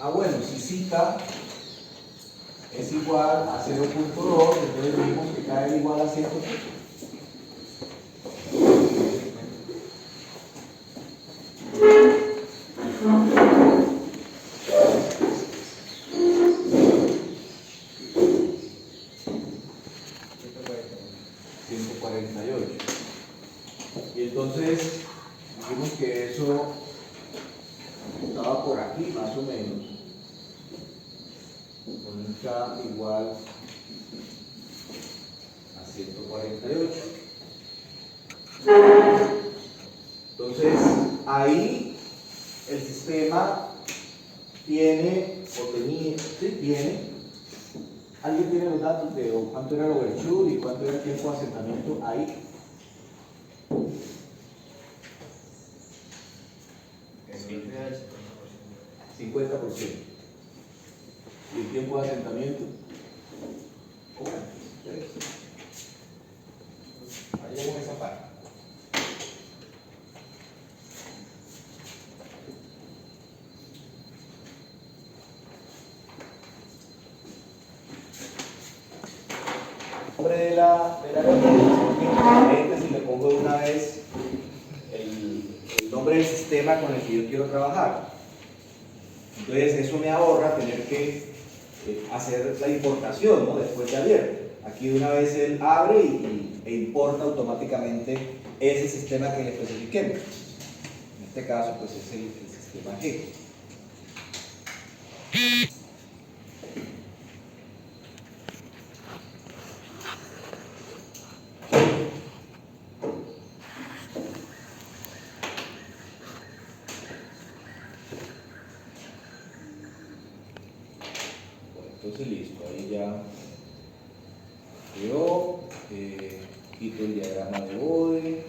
Bueno, si cita es igual a 0.2, entonces dijimos que K era igual a 100. Y entonces dijimos que eso estaba por aquí más o menos, con un K igual a 148. Entonces ahí el sistema tiene, o tenía, sí, tiene. ¿Alguien tiene los datos de cuánto era el overshoot y cuánto era el tiempo de asentamiento ahí? El 50%. ¿Y el tiempo de asentamiento? ¿Cómo es? Ahí vamos a esa parte. Nombre de la referencia, si le pongo de una vez el nombre del sistema con el que yo quiero trabajar. Entonces eso me ahorra tener que hacer la importación, ¿no? Después de abierto. Aquí de una vez él abre e importa automáticamente ese sistema que le especifiquemos. En este caso pues es el sistema G. Entonces listo, ahí ya quedó. Quito el diagrama de Bode.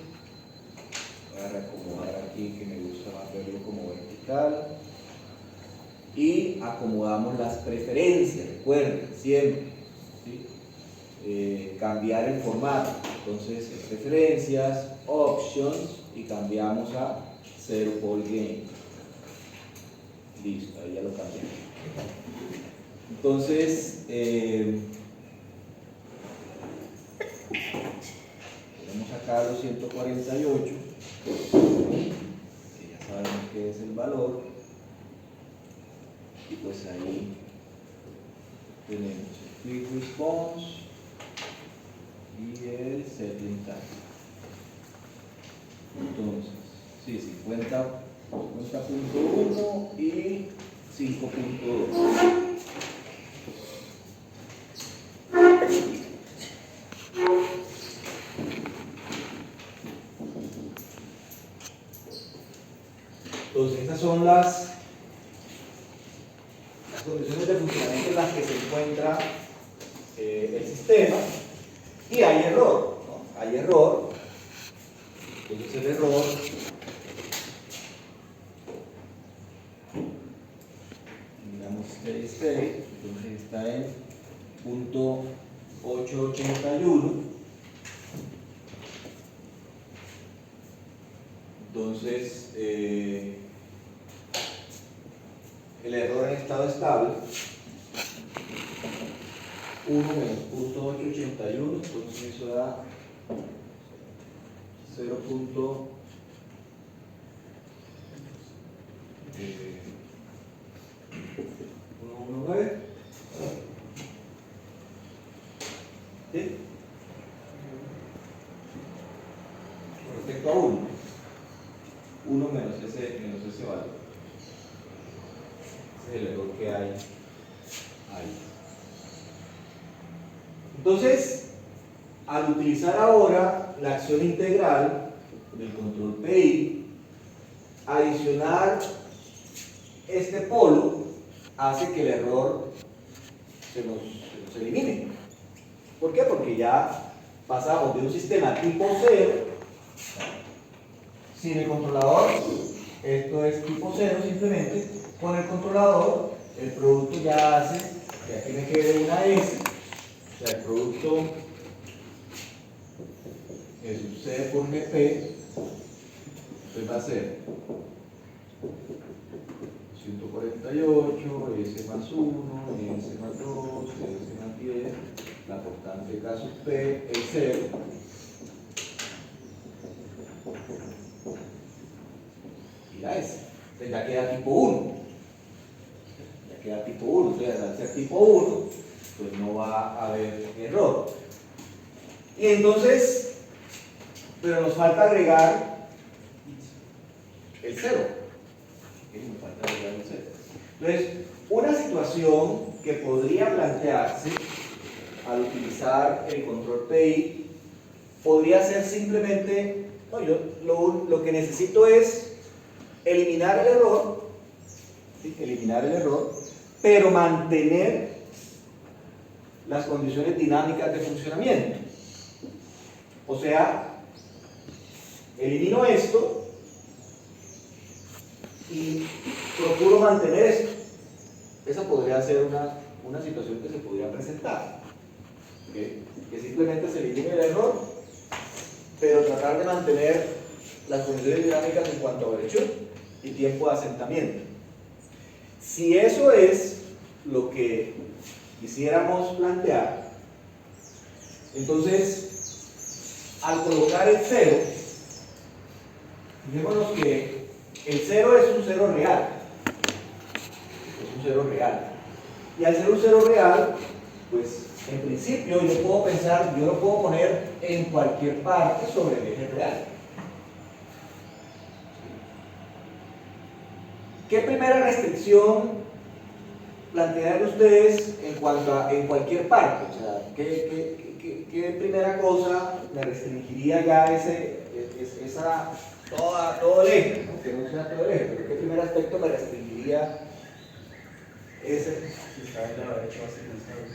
Voy a reacomodar aquí que me gusta más verlo como vertical. Y acomodamos las preferencias, recuerden, siempre. ¿Sí? Cambiar el formato. Entonces, preferencias, options y cambiamos a 0 ball game. Listo, ahí ya lo cambiamos. Entonces, tenemos acá los 148, que ya sabemos que es el valor, y pues ahí tenemos el quick response y el settling time. Entonces, sí, 50.1 y 5.2. Entonces, estas son las condiciones de funcionamiento en las que se encuentra el sistema. Y hay error, ¿no? Hay error. Entonces, el error digamos steady state, entonces está en punto 881. Entonces, el error en estado estable, 1 menos punto 881, entonces eso da 0.119. ¿Sí? Con respecto a 1 menos ese valor. Ese es el error que hay ahí. Entonces, al utilizar ahora la acción integral del control PI, adicionar este polo hace que el error se nos elimine. ¿Por qué? Porque ya pasamos de un sistema tipo 0 sin el controlador, esto es tipo 0 simplemente, con el controlador el producto ya hace que aquí me quede una S, o sea el producto que sucede por GP, pues va a ser 148, S más 1, S más 2, S más 10, la constante K sub P, el 0. Y la S. Entonces ya queda tipo 1. Ya queda tipo 1. Entonces al ser tipo 1, pues no va a haber error. Y entonces, pero nos falta agregar el 0. Nos falta agregar el 0. Entonces, una situación que podría plantearse al utilizar el control PI podría ser simplemente, no, yo lo que necesito es eliminar el error, ¿sí? Eliminar el error, pero mantener las condiciones dinámicas de funcionamiento. O sea, elimino esto y procuro mantener esto. Esa podría ser una situación que se podría presentar. ¿Okay? Que simplemente se elimine el error, pero tratar de mantener las condiciones dinámicas en cuanto a brecha y tiempo de asentamiento. Si eso es lo que quisiéramos plantear, entonces al colocar el 0, fijémonos que el 0 es un 0 real. Es un 0 real. Y al ser un 0 real, pues en principio yo puedo pensar, yo lo puedo poner en cualquier parte sobre el eje real. ¿Qué primera restricción plantean ustedes en cuanto a en cualquier parte? O sea, ¿qué primera cosa me restringiría ya todo el eje? ¿No? Que no sea todo el eje, pero ¿qué primer aspecto me restringiría ese? Si está del lado derecho va a ser inestable.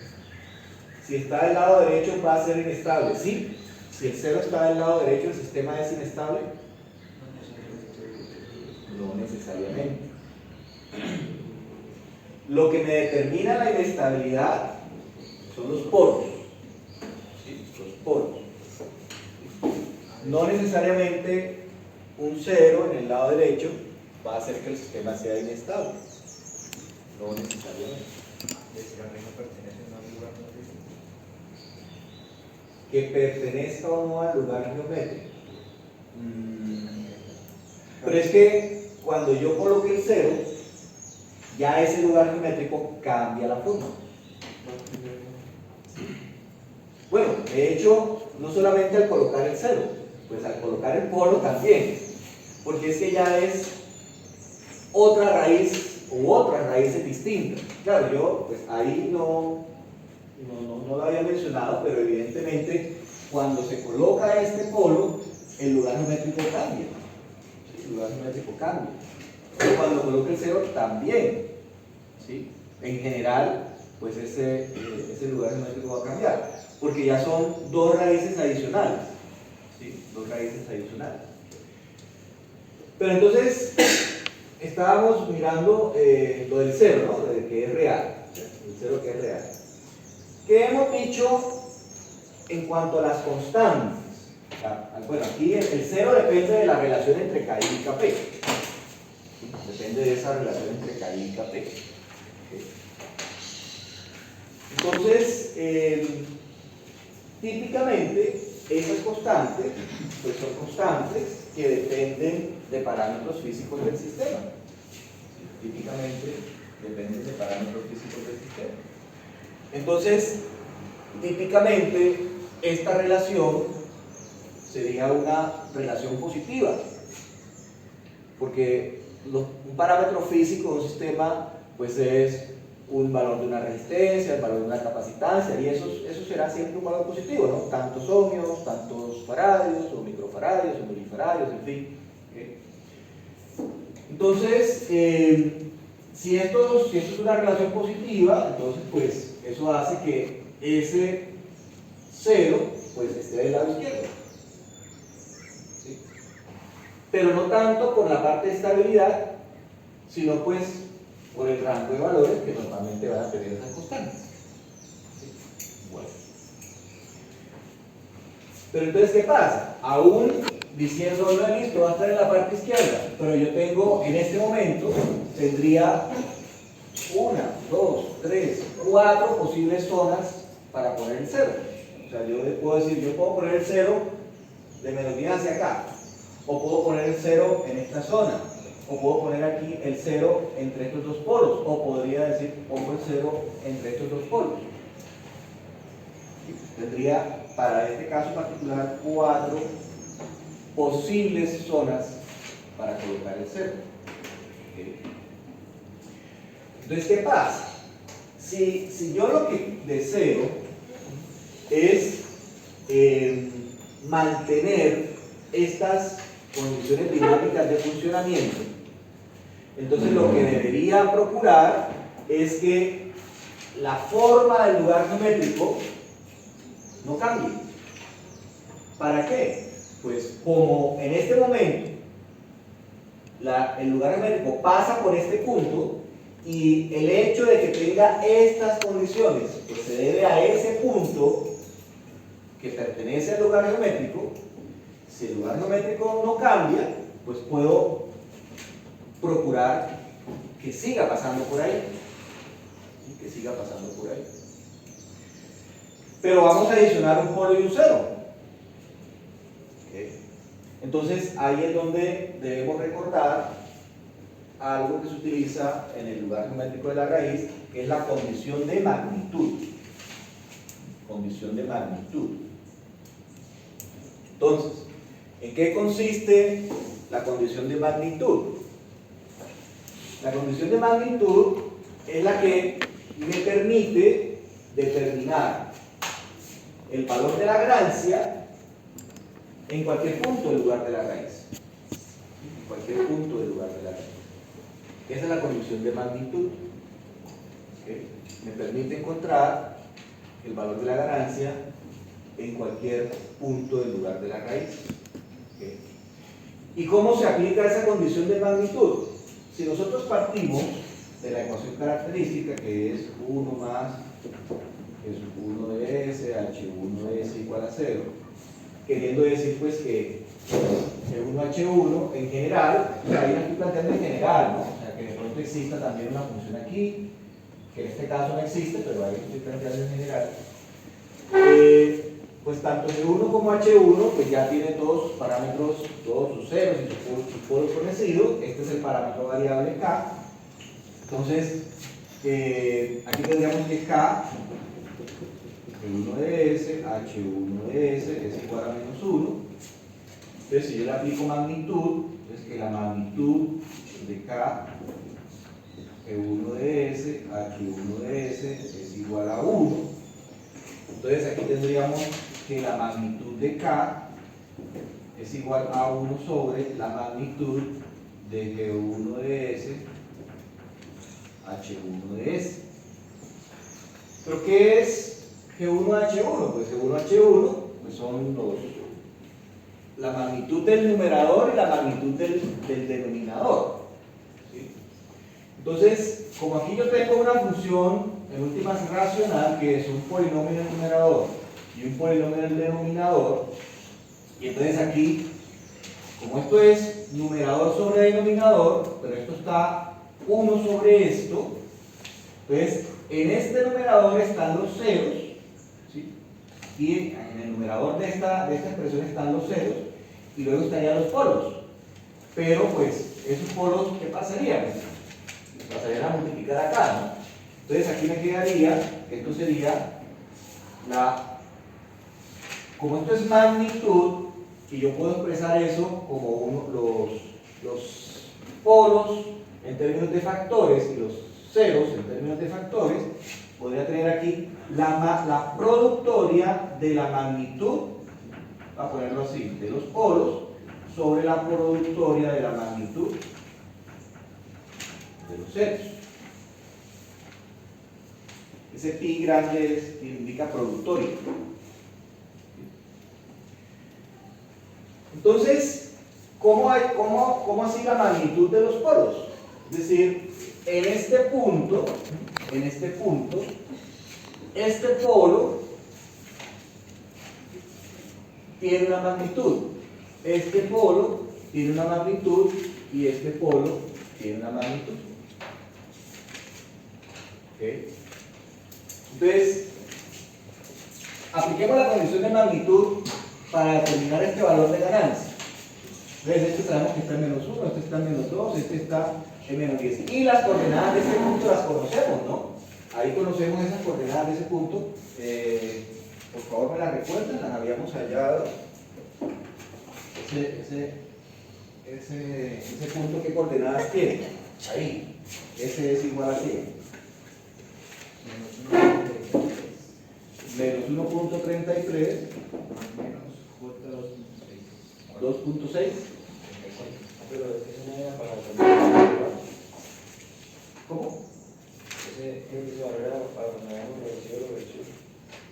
Si está del lado derecho va a ser inestable, ¿sí? Si el 0 está del lado derecho, ¿el sistema es inestable? No necesariamente. Lo que me determina la inestabilidad son los polos. ¿Sí? Los polos. No necesariamente un 0 en el lado derecho va a hacer que el sistema sea inestable. No necesariamente. Si la reina pertenece a un lugar no físico. Que pertenezca o no al lugar geométrico. Pero es que cuando yo coloque el 0, ya ese lugar geométrico cambia la forma. Bueno, de hecho, no solamente al colocar el 0, pues al colocar el polo también, porque es que ya es otra raíz u otras raíces distintas. Claro, yo pues ahí no lo había mencionado, pero evidentemente cuando se coloca este polo, el lugar geométrico cambia. ¿Sí? El lugar geométrico cambia. Y cuando coloque el 0 también. ¿Sí? En general, pues ese lugar geométrico va a cambiar, porque ya son dos raíces adicionales. ¿Sí? Dos raíces adicionales. Pero entonces, estábamos mirando lo del 0, ¿no? De que es real. El 0 que es real. ¿Qué hemos dicho en cuanto a las constantes? Bueno, aquí el 0 depende de la relación entre K y Kp. ¿Sí? Depende de esa relación entre K y Kp. ¿Okay? Entonces, típicamente, esas constantes, pues son constantes que dependen de parámetros físicos del sistema. ¿Sí? Típicamente dependen de parámetros físicos del sistema. Entonces, típicamente, esta relación sería una relación positiva, porque un parámetro físico de un sistema pues es un valor de una resistencia, el valor de una capacitancia, y eso será siempre un valor positivo, ¿no? Tantos ohmios, tantos faradios, o microfaradios, o milifaradios, en fin. ¿Okay? Entonces, si esto es una relación positiva, entonces pues eso hace que ese 0 pues esté del lado izquierdo. ¿Sí? Pero no tanto por la parte de estabilidad, sino pues por el rango de valores que normalmente van a tener esas constantes. ¿Sí? Bueno. Pero entonces, ¿qué pasa? Aún diciendo, no, listo, va a estar en la parte izquierda, pero yo tengo en este momento tendría 1, 2, 3, 4 posibles zonas para poner el 0. O sea, yo puedo decir, yo puedo poner el 0 de menos 10 hacia acá, o puedo poner el 0 en esta zona, o puedo poner aquí el 0 entre estos dos polos, o podría decir, pongo el 0 entre estos dos polos. Tendría, para este caso particular, 4 posibles zonas para colocar el 0. ¿Okay? Entonces, ¿qué pasa? Si yo lo que deseo es mantener estas condiciones dinámicas de funcionamiento, entonces lo que debería procurar es que la forma del lugar geométrico no cambie. ¿Para qué? Pues como en este momento el lugar geométrico pasa por este punto, y el hecho de que tenga estas condiciones pues se debe a ese punto que pertenece al lugar geométrico. Si el lugar geométrico no cambia, pues puedo procurar que siga pasando por ahí, que siga pasando por ahí. Pero vamos a adicionar un polo y un 0. ¿Okay? Entonces ahí es donde debemos recordar algo que se utiliza en el lugar geométrico de la raíz, que es la condición de magnitud. Condición de magnitud. Entonces, ¿en qué consiste la condición de magnitud? La condición de magnitud es la que me permite determinar el valor de Lagrangia en cualquier punto del lugar de la raíz. En cualquier punto del lugar de la raíz. Esa es la condición de magnitud. ¿Okay? Me permite encontrar el valor de la Lagrangia en cualquier punto del lugar de la raíz. ¿Okay? ¿Y cómo se aplica esa condición de magnitud? Si nosotros partimos de la ecuación característica, que es 1 más, es 1 de S, H1 de S igual a 0, queriendo decir pues que G1H1 en general, ahí lo estoy planteando en general, ¿no? O sea, que de pronto exista también una función aquí, que en este caso no existe, pero ahí lo estoy planteando en general. Pues tanto G1 como H1 pues ya tiene todos sus parámetros, todos sus ceros y sus polos conocidos. Este es el parámetro variable K. Entonces, aquí tendríamos que K, G1 de S, H1 de S es igual a menos 1. Entonces, si yo le aplico magnitud, es que la magnitud de K, G1 de S, H1 de S es igual a 1. Entonces, aquí tendríamos que la magnitud de K es igual a 1 sobre la magnitud de G1 de S, H1 de S. ¿Pero qué es G1H1? Pues G1H1 pues son la magnitud del numerador y la magnitud del denominador. ¿Sí? Entonces, como aquí yo tengo una función en últimas racional, que es un polinomio en el numerador y un polinomio en el denominador, y entonces aquí, como esto es numerador sobre denominador, pero esto está 1 sobre esto, entonces en este numerador están los ceros, ¿sí? Y en el numerador de esta expresión están los ceros, y luego estarían los polos. Pero pues, esos polos, ¿qué pasaría? Pues pasarían a multiplicar acá, ¿no? Entonces aquí me quedaría, esto sería como esto es magnitud, y yo puedo expresar eso como los polos en términos de factores y los ceros en términos de factores, podría tener aquí la productoria de la magnitud, a ponerlo así, de los polos sobre la productoria de la magnitud de los ceros. Ese pi grande indica productoria. Entonces, ¿cómo así la magnitud de los polos? Es decir, en este punto, este polo tiene una magnitud, este polo tiene una magnitud y este polo tiene una magnitud. ¿Ok? Entonces, apliquemos la condición de magnitud para determinar este valor de ganancia. Entonces, este sabemos que está en -1, este está en -2, este está en -10. Y las coordenadas de ese punto las conocemos, ¿no? Ahí conocemos esas coordenadas de ese punto. Por favor, me las recuerdan, las habíamos hallado. Ese punto, ¿qué coordenadas tiene? Ahí. Ese es igual a 100. Menos 1.33 2.6. Pero ese no era para cambiar. ¿Cómo? Ese valor era para cuando habíamos reducido los hechos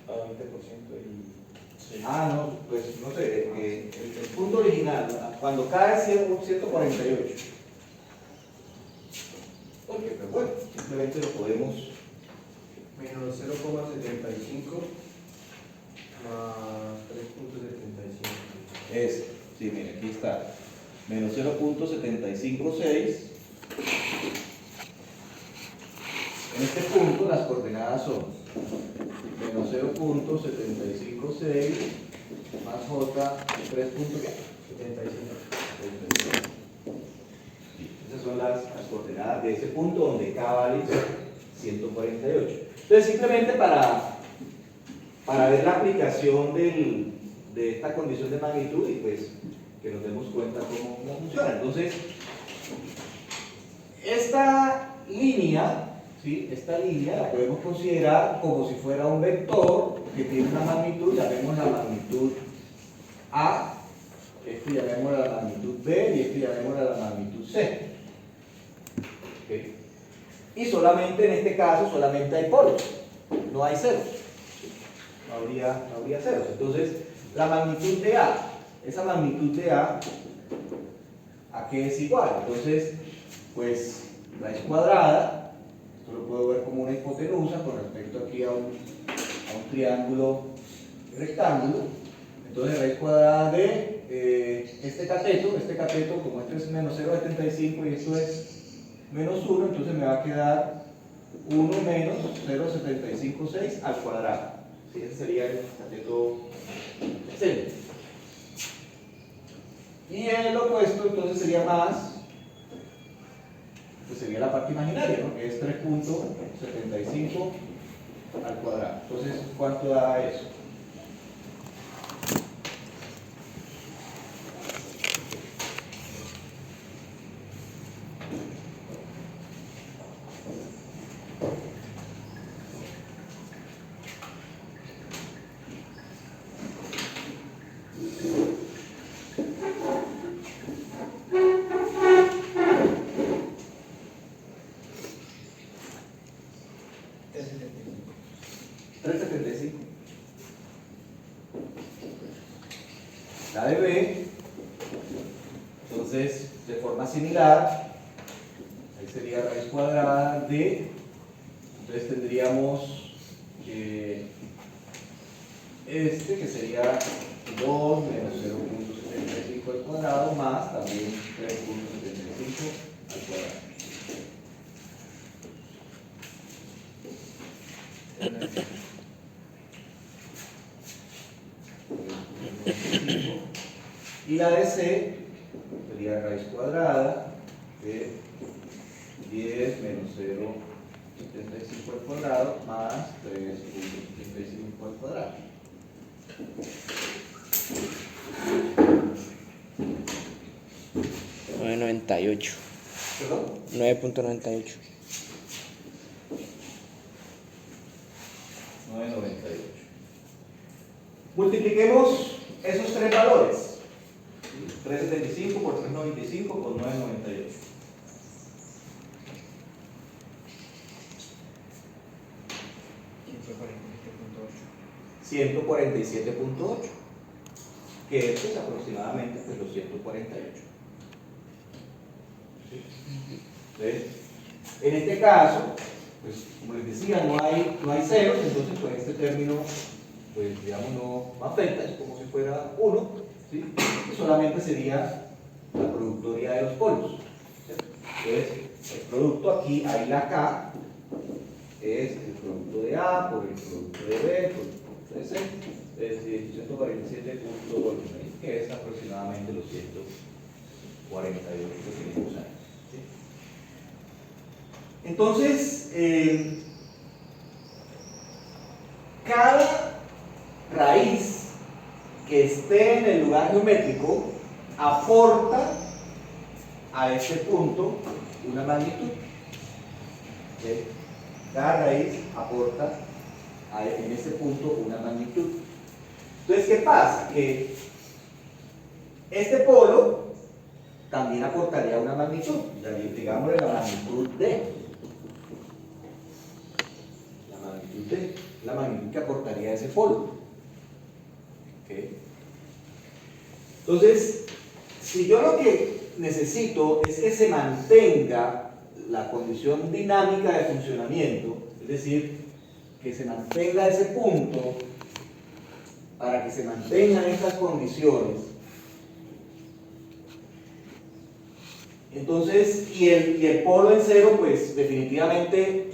a 20% y... No, pues no sé, el punto original, cuando cae 148. Porque, pues bueno, simplemente lo podemos. Menos 0,75 más 3,75. Sí, mire, aquí está. Menos 0.756. En este punto las coordenadas son menos 0.756 más J 3.75. Esas son las coordenadas de ese punto donde K vale 148. Entonces, simplemente para ver la aplicación de esta condición de magnitud y pues que nos demos cuenta cómo funciona. Entonces, esta línea, ¿sí? Esta línea la podemos considerar como si fuera un vector que tiene una magnitud, llamemos la magnitud A, este llamémosla la magnitud B y este llamémosla la magnitud C. ¿Okay? Y solamente en este caso, solamente hay polos, no hay ceros. No habría ceros. Entonces, la magnitud de A, esa magnitud de A, ¿a qué es igual? Entonces, pues, raíz cuadrada, esto lo puedo ver como una hipotenusa con respecto aquí a un triángulo rectángulo. Entonces, raíz cuadrada de este cateto, como este es menos 0,75 y esto es menos 1, entonces me va a quedar 1 menos 0,756 al cuadrado. ¿Sí? Ese sería el cateto excelente. Y el opuesto entonces sería más, pues sería la parte imaginaria, ¿no? Que es 3.75 al cuadrado. Entonces, ¿cuánto da eso? La de B, entonces de forma similar, ahí sería raíz cuadrada de, entonces tendríamos este que sería 2 menos 0.75 al cuadrado más también 3.75 al cuadrado. Y la de C sería raíz cuadrada de 10 menos 0,75 al cuadrado más 3.75 al cuadrado. $9.98. ¿Perdón? 9.98. 9.98. Multipliquemos esos tres valores. 3.75 por 3.95 por 9.98. 147.8, que es aproximadamente pues, los 148. ¿Sí? Entonces, en este caso, pues como les decía, no hay ceros, entonces pues este término, pues digamos, no afecta, es como si fuera 1, ¿sí? Y solamente sería la productoria de los polos. ¿Sí? Entonces, el producto aquí, hay la K, es el producto de A por el producto de B por el producto de C, es decir, 147.9, que es aproximadamente los 148 que tenemos ahí. ¿Sí? Entonces, cada raíz que esté en el lugar geométrico aporta a ese punto una magnitud. ¿Sí? Cada raíz aporta en ese punto una magnitud. Entonces, ¿qué pasa? Que este polo también aportaría una magnitud, digámosle la magnitud D. La magnitud D, la magnitud que aportaría ese polo. ¿Okay? Entonces, si yo lo que necesito es que se mantenga la condición dinámica de funcionamiento, es decir, que se mantenga ese punto, para que se mantengan estas condiciones, entonces, y el polo en cero, pues definitivamente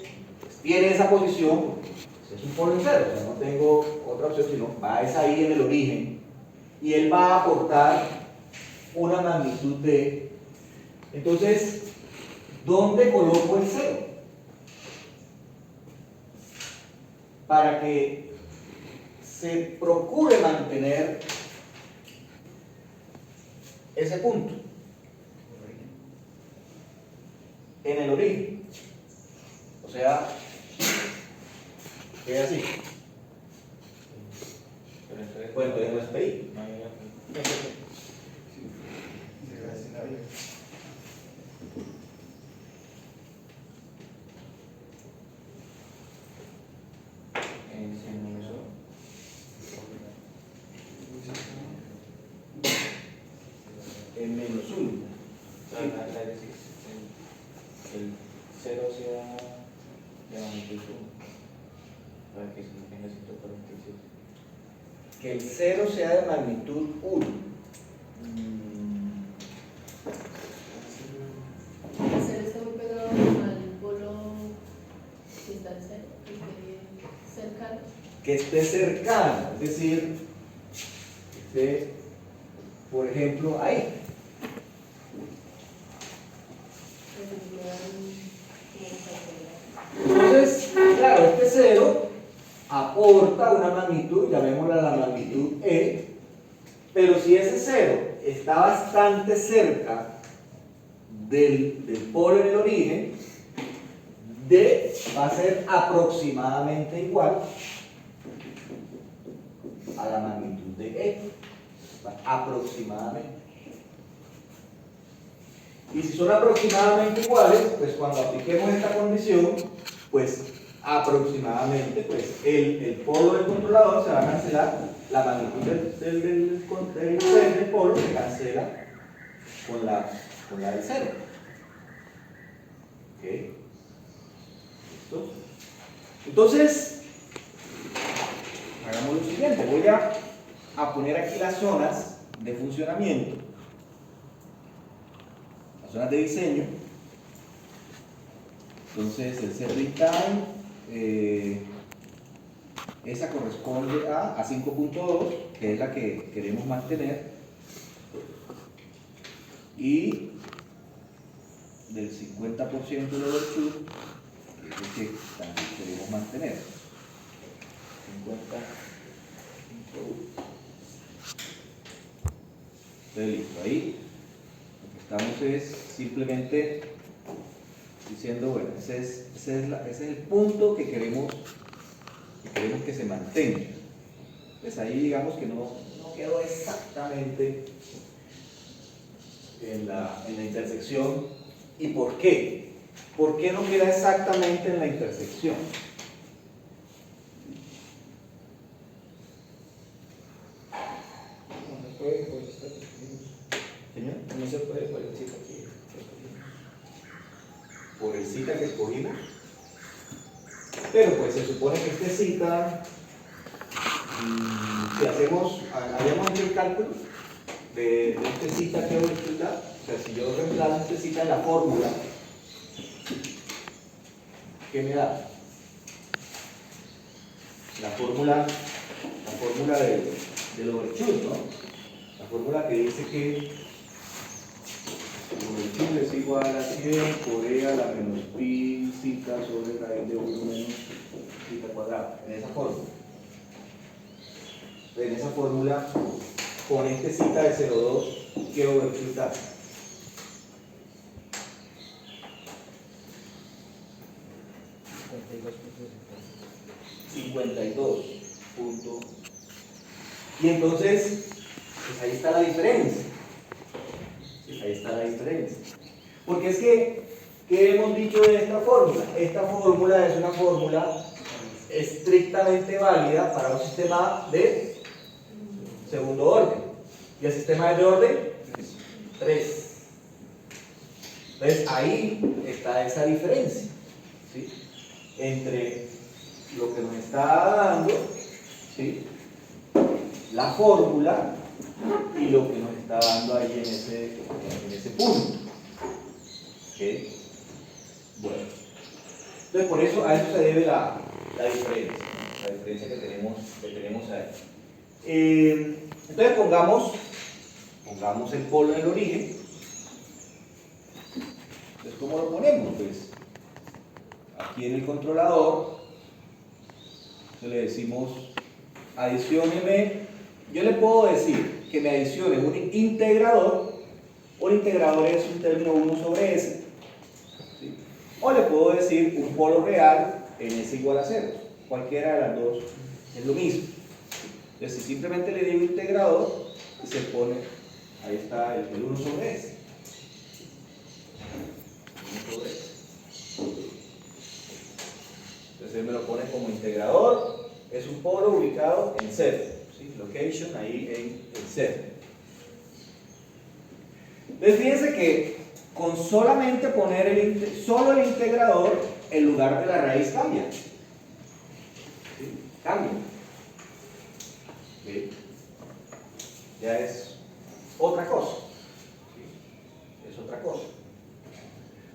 tiene esa posición, es un polo en cero, o sea, no tengo otra opción, sino va es ahí en el origen, y él va a aportar una magnitud de. Entonces, ¿dónde coloco el cero? Para que se procure mantener ese punto en el origen. O sea, queda así. Bueno, entonces no es PI. En menos 1. El 0 sea de magnitud 1 para que se mantenga 147. Que el 0 sea de magnitud 1. El cero está muy pegado al polo que está en cero, que esté cercano. Que esté cercano, es decir, que esté, por ejemplo, ahí. Entonces, claro, este 0 aporta una magnitud, llamémosla la magnitud E, pero si ese 0 está bastante cerca del polo en el origen, D va a ser aproximadamente igual a la magnitud de E, aproximadamente. Y si son aproximadamente iguales, pues cuando apliquemos esta condición, pues aproximadamente, pues el polo del controlador se va a cancelar, la magnitud del polo se cancela con la del cero. ¿Ok? ¿Listo? Entonces, hagamos lo siguiente, voy a poner aquí las zonas de funcionamiento, las zonas de diseño. Entonces el setting time, esa corresponde a 5.2, que es la que queremos mantener, y del 50% del overshoot, que es el que también queremos mantener. 50.1. Entonces listo, ahí lo que estamos es simplemente diciendo, bueno, ese es el punto que queremos que se mantenga. Pues ahí digamos que no quedó exactamente en la intersección. ¿Y por qué? ¿Por qué no queda exactamente en la intersección? No se puede por esta que Señor, no se puede por el cita aquí. por el cita que escogimos. Pero pues se supone que este cita, si habíamos hecho el cálculo de este cita que voy a explicar, o sea, si yo reemplazo este cita en la fórmula, ¿qué me da? la fórmula del overshoot, ¿no? La fórmula que dice que el overshoot es igual a 100 por e a la menos pi zeta sobre raíz de 1 menos zeta cuadrada, en esa fórmula. En esa fórmula, con este zeta de 0,2, ¿qué overshoot da? $52. Y entonces, pues ahí está la diferencia. Sí, ahí está la diferencia. Porque es que, ¿qué hemos dicho de esta fórmula? Esta fórmula es una fórmula estrictamente válida para un sistema de segundo orden. ¿Y el sistema es de orden? 3. Entonces ahí está esa diferencia, ¿sí? Entre lo que nos está dando, ¿sí?, la fórmula y lo que nos está dando ahí en ese punto. ¿Okay? Bueno, entonces por eso a eso se debe la diferencia, ¿no? La diferencia que tenemos ahí. Entonces pongamos el polo en el origen. Entonces, ¿cómo lo ponemos? Pues aquí en el controlador le decimos adicióneme. Yo le puedo decir que me adicione un integrador. Un integrador es un término 1 sobre s, ¿sí? O le puedo decir un polo real en s igual a 0. Cualquiera de las dos es lo mismo. Entonces, si simplemente le digo integrador, se pone, ahí está el 1 sobre s. 1 sobre s. Entonces él me lo pone como integrador, es un polo ubicado en 0, ¿sí? Location ahí en 0. Entonces fíjense que con solamente poner solo el integrador, el lugar de la raíz cambia. ¿Sí? Cambia. ¿Sí? Ya es otra cosa. ¿Sí? Es otra cosa.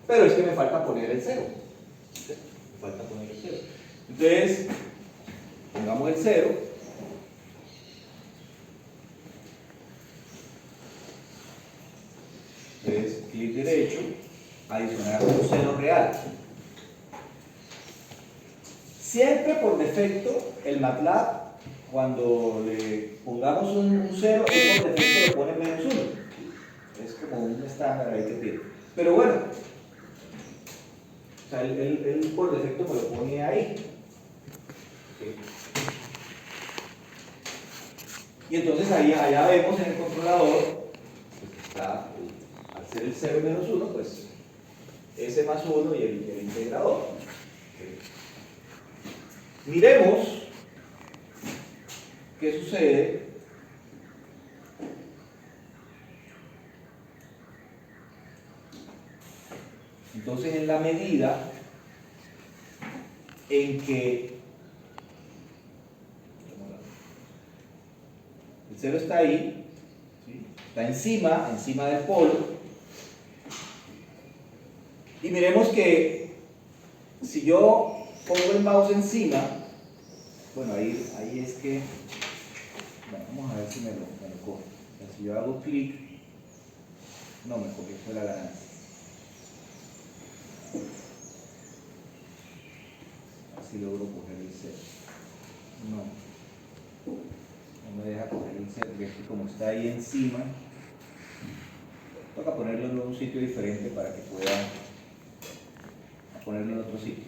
Pero es que me falta poner el 0. ¿Sí? Me falta poner el 0. Entonces, pongamos el 0. Entonces, clic derecho, adicionar un 0 real. Siempre por defecto, el MATLAB, cuando le pongamos un 0, él por defecto le pone menos 1. Es como un estándar ahí que tiene. Pero bueno, o sea, él por defecto me lo pone ahí. ¿Okay? Y entonces allá vemos en el controlador, pues está, al ser el 0 menos 1, pues S más 1 y el integrador. ¿Okay? Miremos qué sucede entonces en la medida en que el 0 está ahí, ¿sí? Está encima del polo, y miremos que si yo pongo el mouse encima, bueno, ahí es que, bueno, vamos a ver si me lo coge. O sea, si yo hago clic, no me coge, fue la ganancia. Así logro coger el 0. No me deja coger el 0, porque es que como está ahí encima, toca ponerlo en un sitio diferente para que pueda ponerlo en otro sitio.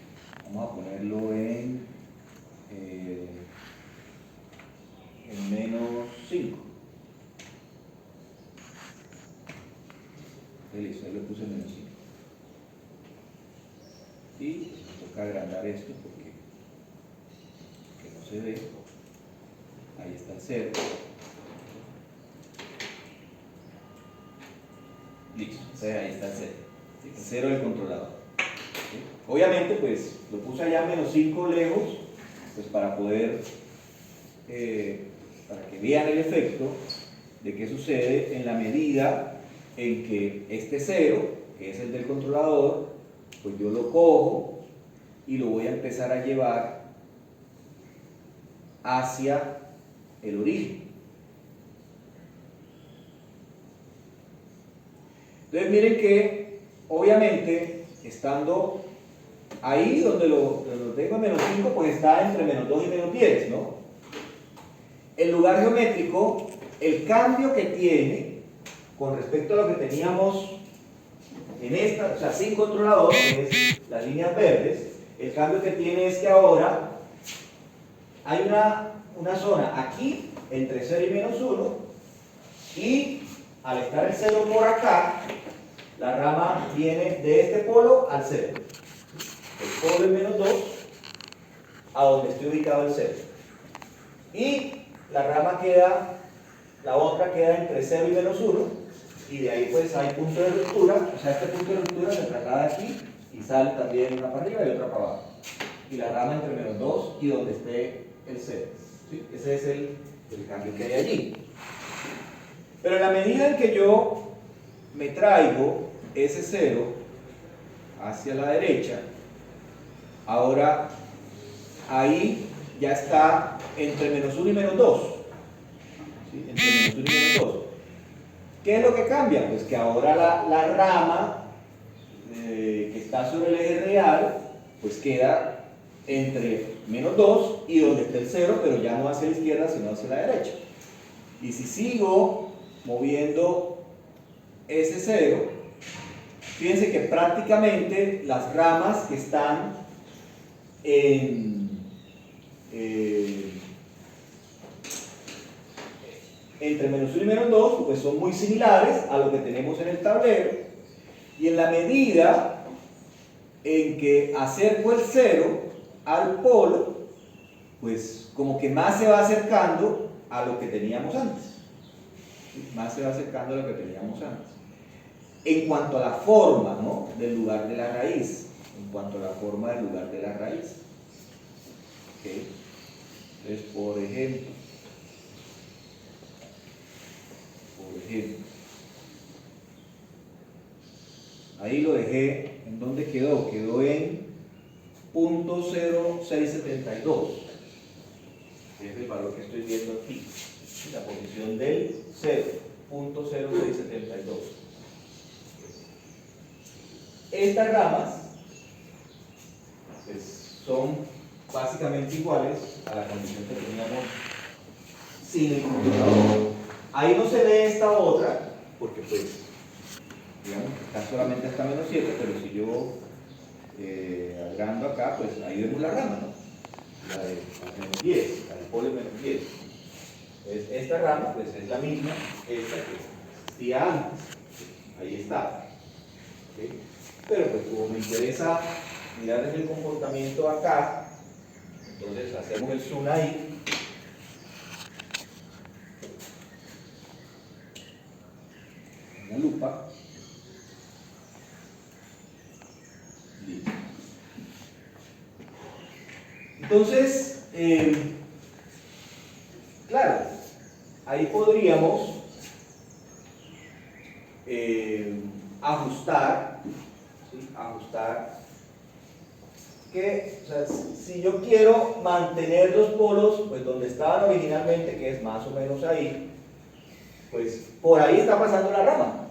Vamos a ponerlo en menos 5. Listo, ahí lo puse en menos 5. Y toca agrandar esto porque no se ve. Ahí está el 0. Listo, ahí está el 0. ¿Sí? El 0 del controlador. ¿Sí? Obviamente, pues lo puse allá a menos 5 lejos, pues para poder, para que vean el efecto de qué sucede en la medida en que este 0, que es el del controlador, pues yo lo cojo y lo voy a empezar a llevar hacia el origen. Entonces miren que obviamente estando ahí donde lo tengo en menos 5, pues está entre menos 2 y menos 10, ¿no? El lugar geométrico, el cambio que tiene con respecto a lo que teníamos en esta, o sea, sin controlador, que es las líneas verdes, el cambio que tiene es que ahora hay una zona aquí entre 0 y menos 1, y al estar el 0 por acá, la rama viene de este polo al 0. El polo es menos 2 a donde esté ubicado el 0. Y la rama queda, la otra queda entre 0 y menos 1, y de ahí pues hay punto de ruptura, o sea, este punto de ruptura se traslada aquí y sale también una para arriba y otra para abajo. Y la rama entre menos 2 y donde esté el 0. ¿Sí? Ese es el cambio que hay allí. Pero en la medida en que yo me traigo ese 0 hacia la derecha, ahora ahí ya está entre menos 1 y menos 2. ¿Sí? Entre menos 1 y menos 2. ¿Qué es lo que cambia? Pues que ahora la rama que está sobre el eje real, pues queda entre menos 2 y donde esté el 0, pero ya no hacia la izquierda, sino hacia la derecha. Y si sigo moviendo ese 0, fíjense que prácticamente las ramas que están entre menos 1 y menos 2, pues son muy similares a lo que tenemos en el tablero, y en la medida en que acerco el 0 al polo, pues como que más se va acercando a lo que teníamos antes. ¿Sí? Más se va acercando a lo que teníamos antes. En cuanto a la forma, ¿no?, del lugar de la raíz. En cuanto a la forma del lugar de la raíz. ¿Okay? Entonces, por ejemplo, ahí lo dejé, ¿en dónde quedó? Quedó en .0672, que es el valor que estoy viendo aquí, la posición del 0, .0672. Estas ramas pues, son básicamente iguales a la condición que teníamos sin el computador. Ahí no se ve esta otra, porque pues, digamos que está solamente hasta menos 7, pero si yo agrando acá, pues ahí vemos la rama, ¿no? La de menos 10, la del polo menos 10. Entonces, esta rama, pues es la misma, esta que existía antes. Ahí está. ¿Okay? Pero pues como me interesa mirar el comportamiento acá, entonces hacemos el zoom ahí. Una lupa. Listo. Entonces, claro, ahí podríamos ajustar, ¿sí? Ajustar que, o sea, si yo quiero mantener los polos pues donde estaban originalmente, que es más o menos ahí, pues por ahí está pasando la rama.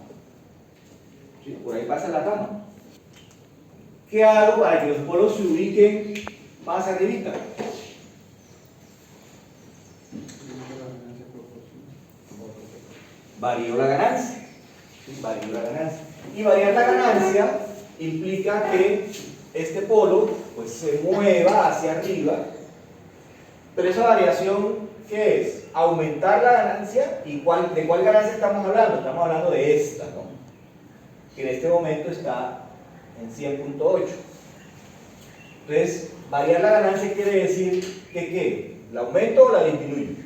¿Sí? Por ahí pasa la rama. ¿Qué hago para que los polos se ubiquen más arribita? Varío la ganancia. ¿Sí? Varío la ganancia. Y variar la ganancia implica que este polo pues, se mueva hacia arriba. Pero esa variación, ¿qué es? Aumentar la ganancia. ¿Y de cuál ganancia estamos hablando? Estamos hablando de esta, ¿no? Que en este momento está en 100.8. Entonces, variar la ganancia quiere decir que ¿qué? ¿La aumento o la disminuyo?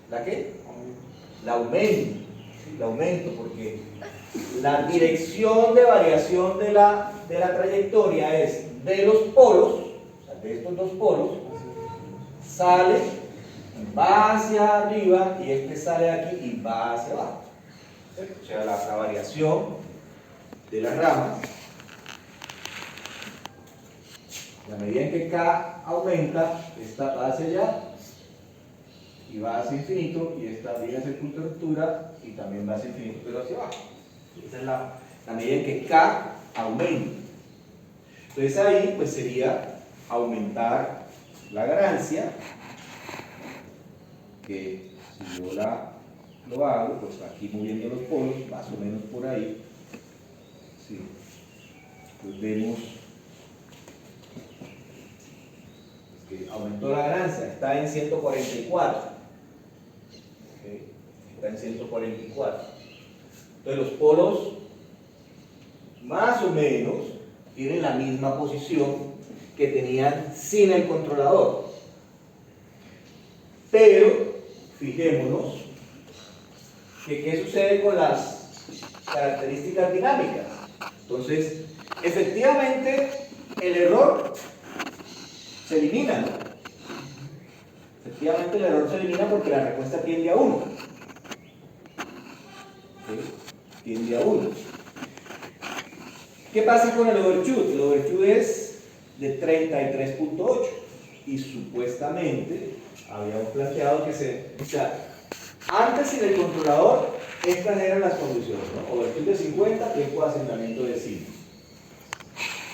¿La qué? La aumento. Sí, la aumento porque la dirección de variación de la trayectoria es de los polos, o sea, de estos dos polos, sale, va hacia arriba y este sale de aquí y va hacia abajo. O sea, la variación de la rama En la medida en que K aumenta, esta va hacia allá y va hacia infinito, y esta viene hacia el punto de ruptura y también va hacia infinito, pero hacia abajo. Esa es la medida en que K aumenta. Entonces ahí pues sería aumentar la ganancia, que si yo lo hago, pues aquí moviendo los polos, más o menos por ahí, sí, pues vemos que aumentó la ganancia, está en 144. ¿Okay? Está en 144. Entonces los polos más o menos tienen la misma posición que tenían sin el controlador. Pero fijémonos que qué sucede con las características dinámicas. Entonces, efectivamente, el error se elimina, ¿no? Efectivamente, el error se elimina porque la respuesta tiende a 1. ¿Sí? Tiende a 1. ¿Qué pasa con el overshoot? El overshoot es de 33.8 y supuestamente habíamos planteado que o sea, antes sin el controlador, estas eran las condiciones, ¿no? Overshoot de 50, tiempo de asentamiento de 5.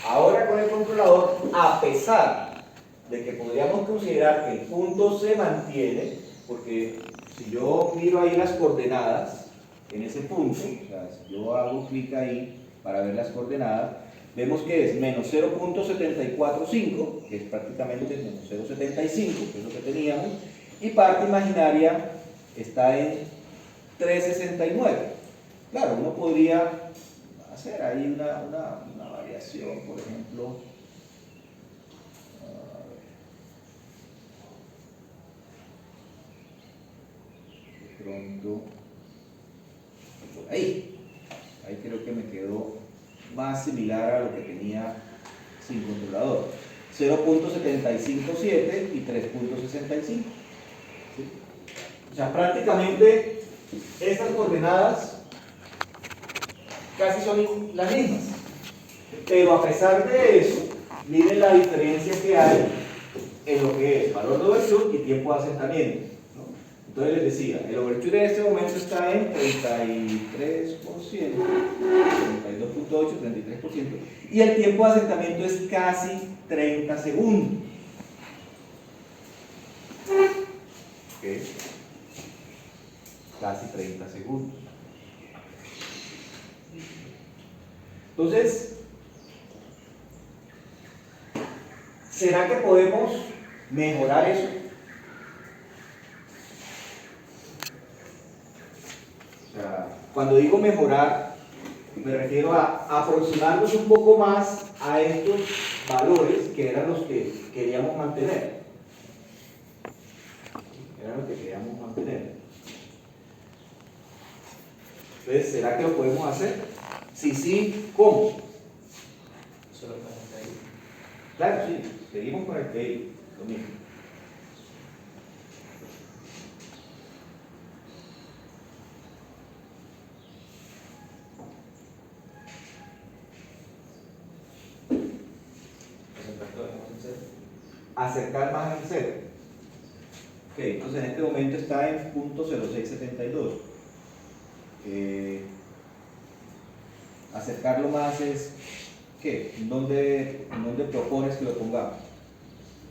Ahora con el controlador, a pesar de que podríamos considerar que el punto se mantiene, porque si yo miro ahí las coordenadas en ese punto, o sea, si yo hago clic ahí para ver las coordenadas, vemos que es menos 0.745, que es prácticamente menos 0.75, que es lo que teníamos, y parte imaginaria está en 3.69. Claro, uno podría hacer ahí una variación, por ejemplo, de pronto, por ahí creo que me quedó más similar a lo que tenía sin controlador. 0.757 y 3.65. ¿Sí? O sea, prácticamente estas coordenadas casi son las mismas. Pero a pesar de eso, miren la diferencia que hay en lo que es valor de overshoot y tiempo de asentamiento, ¿no? Entonces les decía, el overshoot en este momento está en 33%, 32.8, 33%, y el tiempo de asentamiento es casi 30 segundos. ¿Okay? Casi 30 segundos. Entonces, ¿será que podemos mejorar eso? O sea, cuando digo mejorar, me refiero a aproximarnos un poco más a estos valores que eran los que queríamos mantener. Eran los que queríamos mantener. Entonces, ¿será que lo podemos hacer? Si sí, ¿cómo? Solo con el TI. Claro, sí, seguimos con el TI, lo mismo. Acercar más en 0. Ok, entonces en este momento está en .0672. Acercarlo más es, ¿qué? ¿En dónde propones que lo pongamos?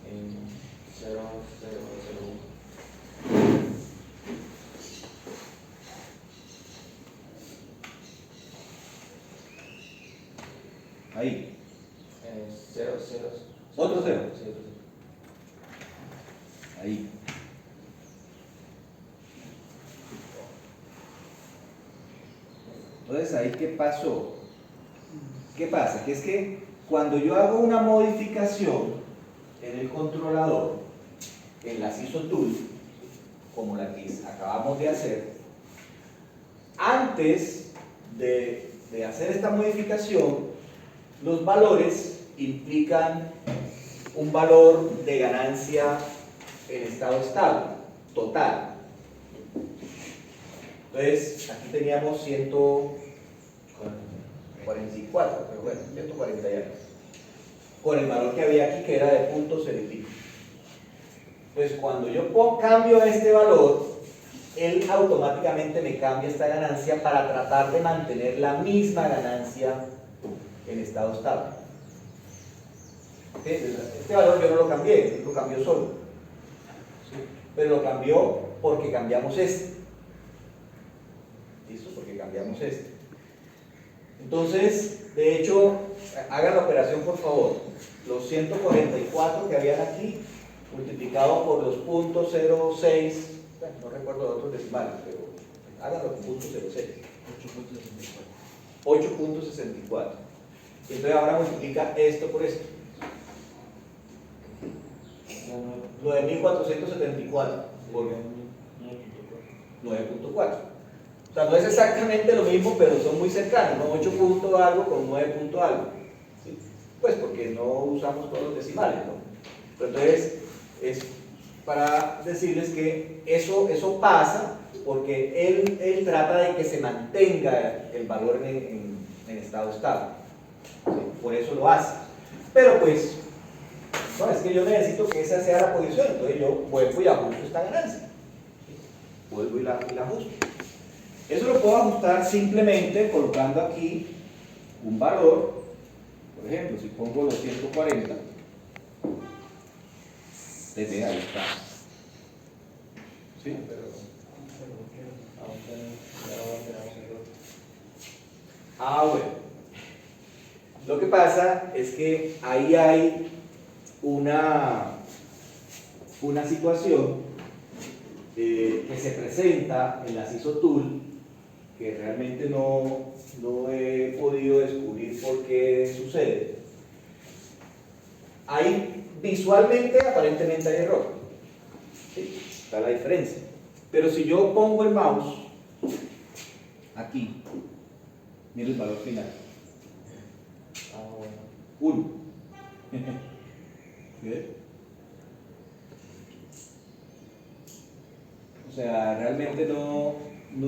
En 0.001. Ahí. 0, 0. ¿Otro 0? Sí, otro 0. Ahí. Entonces, ¿ahí qué pasó? ¿Qué pasa? Que es que cuando yo hago una modificación en el controlador, en la SISO-Tool, como la que acabamos de hacer, antes de hacer esta modificación, los valores implican un valor de ganancia en estado estable, total. Entonces, aquí teníamos 144, pero bueno, 140 y algo. con el valor que había aquí, que era de 0.0 y pico. Entonces, cuando yo cambio este valor, él automáticamente me cambia esta ganancia para tratar de mantener la misma ganancia en estado estable. ¿Ok? Este valor yo no lo cambié, lo cambió solo. ¿Sí? Pero lo cambió porque cambiamos este. ¿Listo? Porque cambiamos este. Entonces, de hecho, hagan la operación por favor. Los 144 que habían aquí, multiplicado por los .06, bueno, no recuerdo de otros decimales, pero háganlo con .06. 8.64. Entonces ahora multiplica esto por esto. 9.474 por 9.4. O sea, no es exactamente lo mismo, pero son muy cercanos, ¿no? 8 punto algo con 9 punto algo. ¿Sí? Pues porque no usamos todos los decimales, ¿no? Pero entonces, es para decirles que eso pasa porque él trata de que se mantenga el valor en estado estable. ¿Sí? Por eso lo hace. Pero pues, no, es que yo necesito que esa sea la posición, entonces yo vuelvo y ajusto esta ganancia. ¿Sí? Vuelvo y la ajusto. Eso lo puedo ajustar simplemente colocando aquí un valor. Por ejemplo, si pongo los 140, desde ahí está. ¿Sí? Bueno. Lo que pasa es que ahí hay una situación que se presenta en la CISO Tool que realmente no he podido descubrir por qué sucede. Ahí visualmente aparentemente hay error. ¿Sí? Está la diferencia. Pero si yo pongo el mouse aquí, mira el valor final. 1. ¿Sí? O sea, realmente no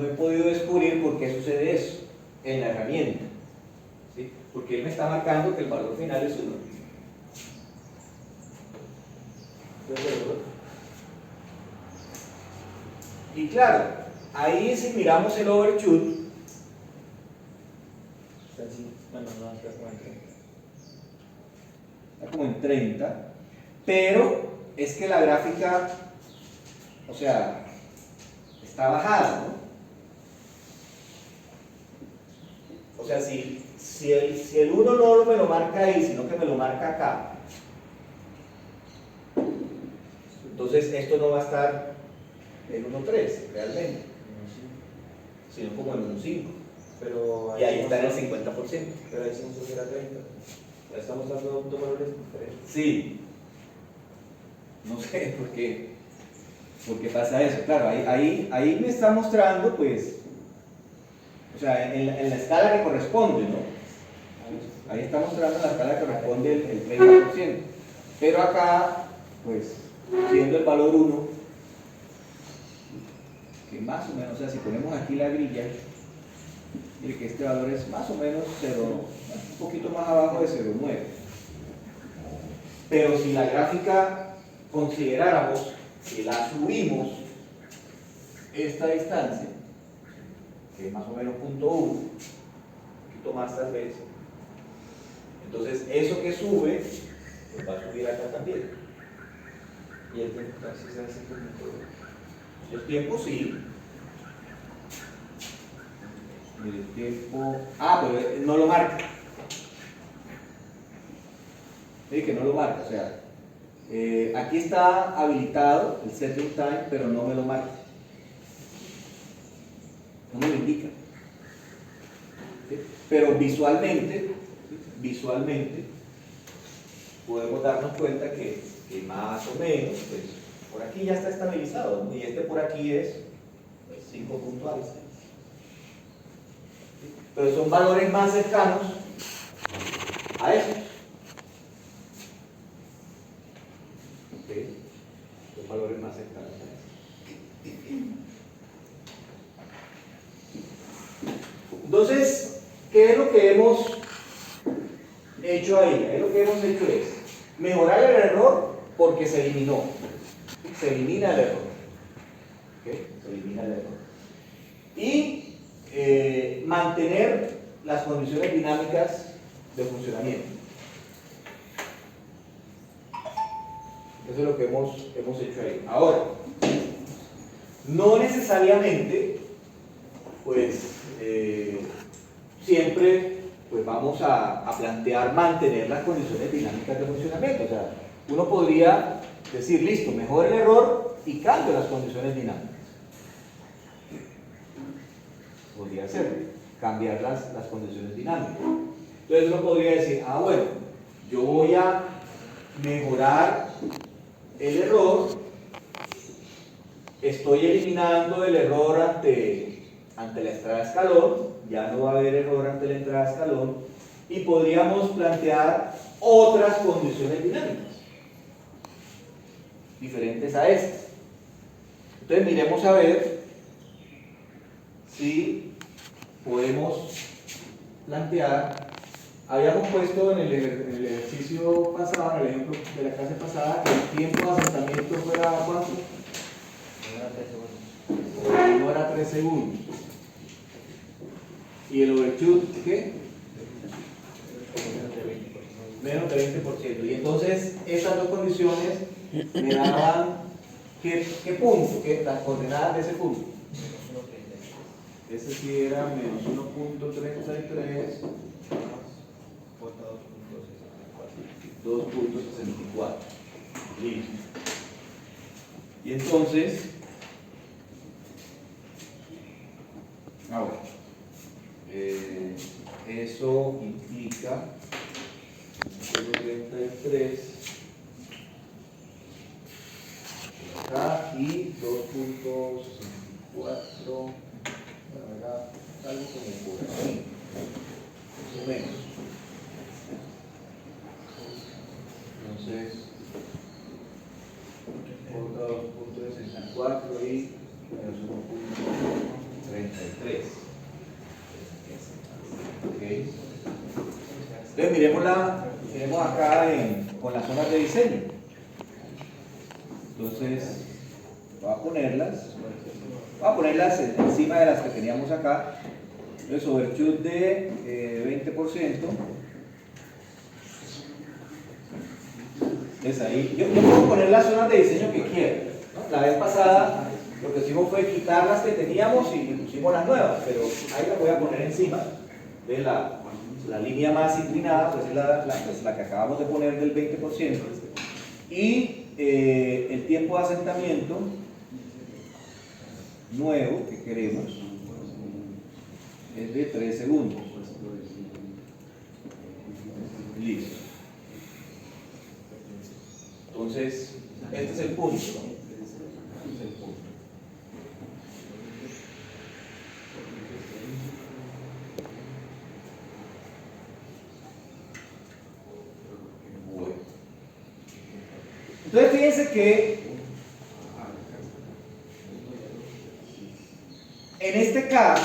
he podido descubrir por qué sucede eso en la herramienta. ¿Sí? Porque él me está marcando que el valor final es 1. Y claro, ahí si miramos el overshoot, está como en 30, pero es que la gráfica, o sea, está bajada, ¿no? O sea, si el 1 no me lo marca ahí, sino que me lo marca acá, entonces esto no va a estar en 1.3 realmente, sino como en 1.5. Y ahí está en el 50%. Pero ahí se nos subiera 30. Ya estamos dando dos valores diferentes. Sí. No sé por qué pasa eso. Claro, ahí me está mostrando, pues, o sea, en la escala que corresponde, ¿no? Ahí está mostrando la escala que corresponde el 30%. Pero acá, pues, siendo el valor 1, que más o menos, o sea, si ponemos aquí la grilla, mire que este valor es más o menos 0, un poquito más abajo de 0.9. Pero si la gráfica consideráramos que la subimos esta distancia, que es más o menos 0.1, un poquito más tal vez, entonces eso que sube, pues va a subir acá también. Y el tiempo casi se hace como todo. El tiempo sí. Mire, el tiempo. Pero no lo marca. Sí, que no lo marca. O sea, aquí está habilitado el setting time, pero no me lo marca. No me lo indica. ¿Sí? Pero visualmente, podemos darnos cuenta que más o menos, pues, por aquí ya está estabilizado, ¿no? Y este por aquí es 5 puntuales. ¿Sí? Pero son valores más cercanos a esos. ¿Okay? Son valores más cercanos a esos. Entonces, ¿qué es lo que hemos hecho ahí? Ahí lo que hemos hecho es mejorar el error porque se eliminó. Se elimina el error. ¿Ok? Se elimina el error. Y mantener las condiciones dinámicas de funcionamiento. Eso es lo que hemos hecho ahí. Ahora, no necesariamente, pues, siempre pues vamos a plantear mantener las condiciones dinámicas de funcionamiento. O sea, uno podría decir, listo, mejor el error y cambio las condiciones dinámicas. Podría ser, cambiar las condiciones dinámicas. Entonces uno podría decir, bueno, yo voy a mejorar el error, estoy eliminando el error ante la entrada de escalón, ya no va a haber error ante la entrada de escalón, y podríamos plantear otras condiciones dinámicas diferentes a estas. Entonces miremos a ver si podemos plantear. Habíamos puesto en el ejercicio pasado, en el ejemplo de la clase pasada, que el tiempo de asentamiento fuera ¿cuánto? No era 3 segundos. ¿Y el overshoot qué? Menos de 20%. Y entonces esas dos condiciones me daban ¿qué punto? Las coordenadas de ese punto. Ese sí era menos 1.33 2.64. Listo. Y entonces, ahora, eso implica 1.33 acá y 2.64. Algo como por aquí, más o menos. Entonces, 2.64 y menos 1.33. Okay. Entonces, miremos acá con las zonas de diseño. Entonces, voy a ponerlas encima de las que teníamos acá. Entonces, overshoot de 20%. Entonces ahí, yo puedo poner las zonas de diseño que quiera, ¿no? La vez pasada lo que hicimos fue quitar las que teníamos y pusimos las nuevas, pero ahí las voy a poner encima de la línea más inclinada, pues es la que acabamos de poner del 20%. Y el tiempo de asentamiento nuevo que queremos es de 3 segundos. Listo. Entonces, este es el punto, ¿no? Este es el punto. Bueno. Entonces, fíjense que en este caso,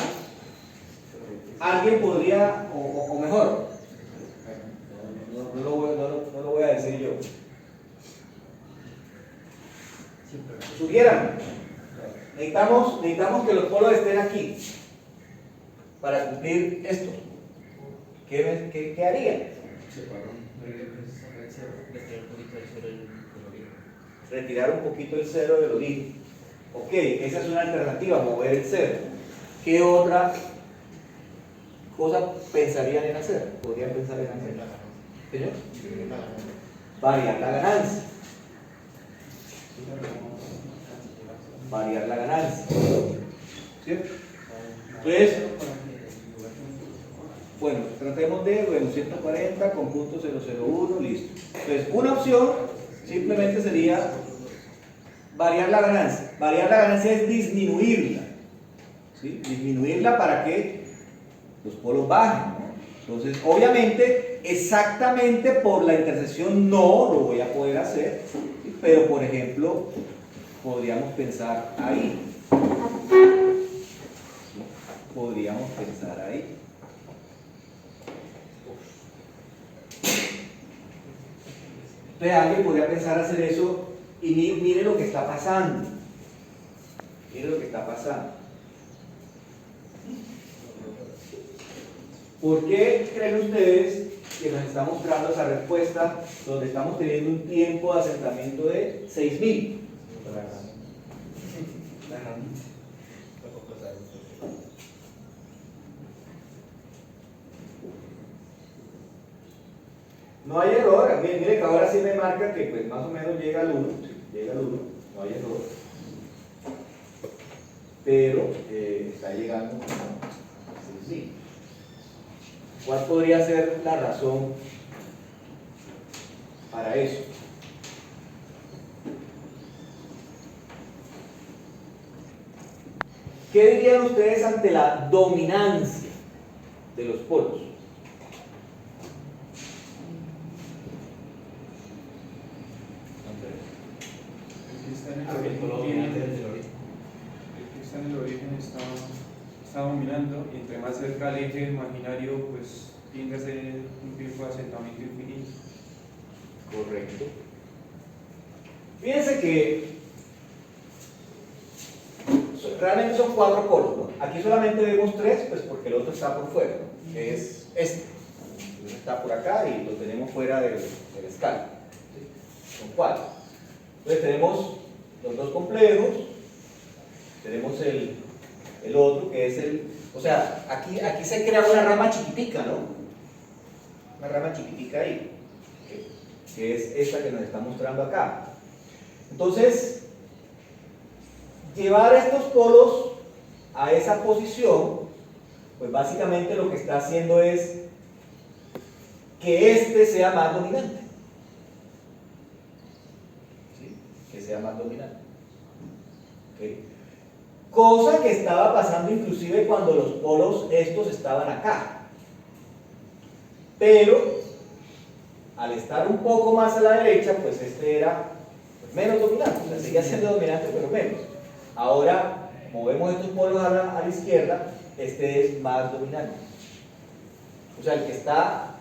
alguien podría, o mejor, no lo voy a decir yo. Sugieran, necesitamos que los polos estén aquí para cumplir esto. ¿Qué harían? Retirar un poquito el cero del origen. Ok, esa es una alternativa, mover el cero. ¿Qué otra cosa pensarían en hacer? ¿Podrían pensar en hacer? ¿Señor? Variar la ganancia. Variar la ganancia. ¿Cierto? Entonces, bueno, tratemos de 140 con punto 001, listo. Entonces, una opción simplemente sería variar la ganancia. Variar la ganancia es disminuirla. ¿Sí? Disminuirla para que los polos bajen, ¿no? Entonces, obviamente, exactamente por la intersección no lo voy a poder hacer, ¿sí? Pero, por ejemplo, podríamos pensar ahí. ¿Sí? Podríamos pensar ahí. Entonces alguien podría pensar hacer eso y mire lo que está pasando. Mire lo que está pasando. ¿Por qué creen ustedes que nos está mostrando esa respuesta donde estamos teniendo un tiempo de asentamiento de 6.000? No hay error, mire que ahora sí me marca que pues más o menos llega al 1, llega al 1, no hay error, pero está llegando sí. ¿Cuál podría ser la razón para eso? ¿Qué dirían ustedes ante la dominancia de los polos? El que está en el origen está dominando, y entre más cerca al eje imaginario, pues tiende a ser un tiempo de asentamiento infinito. Correcto. Fíjense que realmente son 4 polos, ¿no? Aquí solamente vemos 3, pues porque el otro está por fuera, ¿no? Que es este. Entonces está por acá y lo tenemos fuera de la escala. ¿Sí? Son 4. Entonces tenemos los dos complejos, tenemos el otro que es el... O sea, aquí se crea una rama chiquitica, ¿no? Una rama chiquitica ahí, que es esta que nos está mostrando acá. Entonces, llevar estos polos a esa posición, pues básicamente lo que está haciendo es que este sea más dominante. ¿Sí? Que sea más dominante. ¿Okay? Cosa que estaba pasando inclusive cuando los polos estos estaban acá. Pero, al estar un poco más a la derecha, pues este era menos dominante, o sea, seguía siendo dominante, pero menos. Ahora, movemos estos polos a la izquierda, este es más dominante. O sea, el que está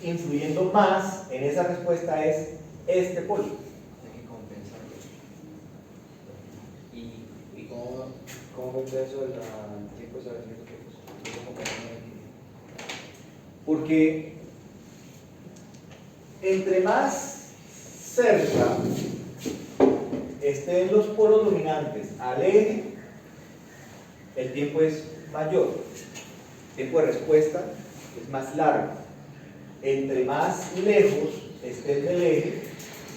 influyendo más en esa respuesta es este polo. Hay que compensarlo. ¿Y cómo compenso el tiempo de establecimiento de tiempos? Porque entre más cerca estén los polos dominantes al eje, el tiempo es mayor. El tiempo de respuesta es más largo. Entre más lejos estén del eje,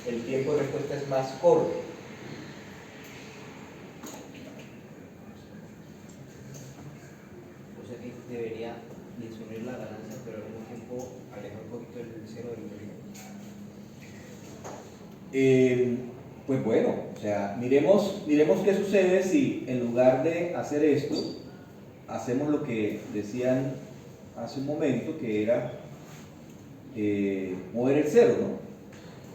el tiempo de respuesta es más corto. O sea que debería disminuir la ganancia, pero al mismo tiempo alejar un poquito el cero del origen. Pues bueno, o sea, miremos qué sucede si en lugar de hacer esto, hacemos lo que decían hace un momento, que era mover el cero, ¿no?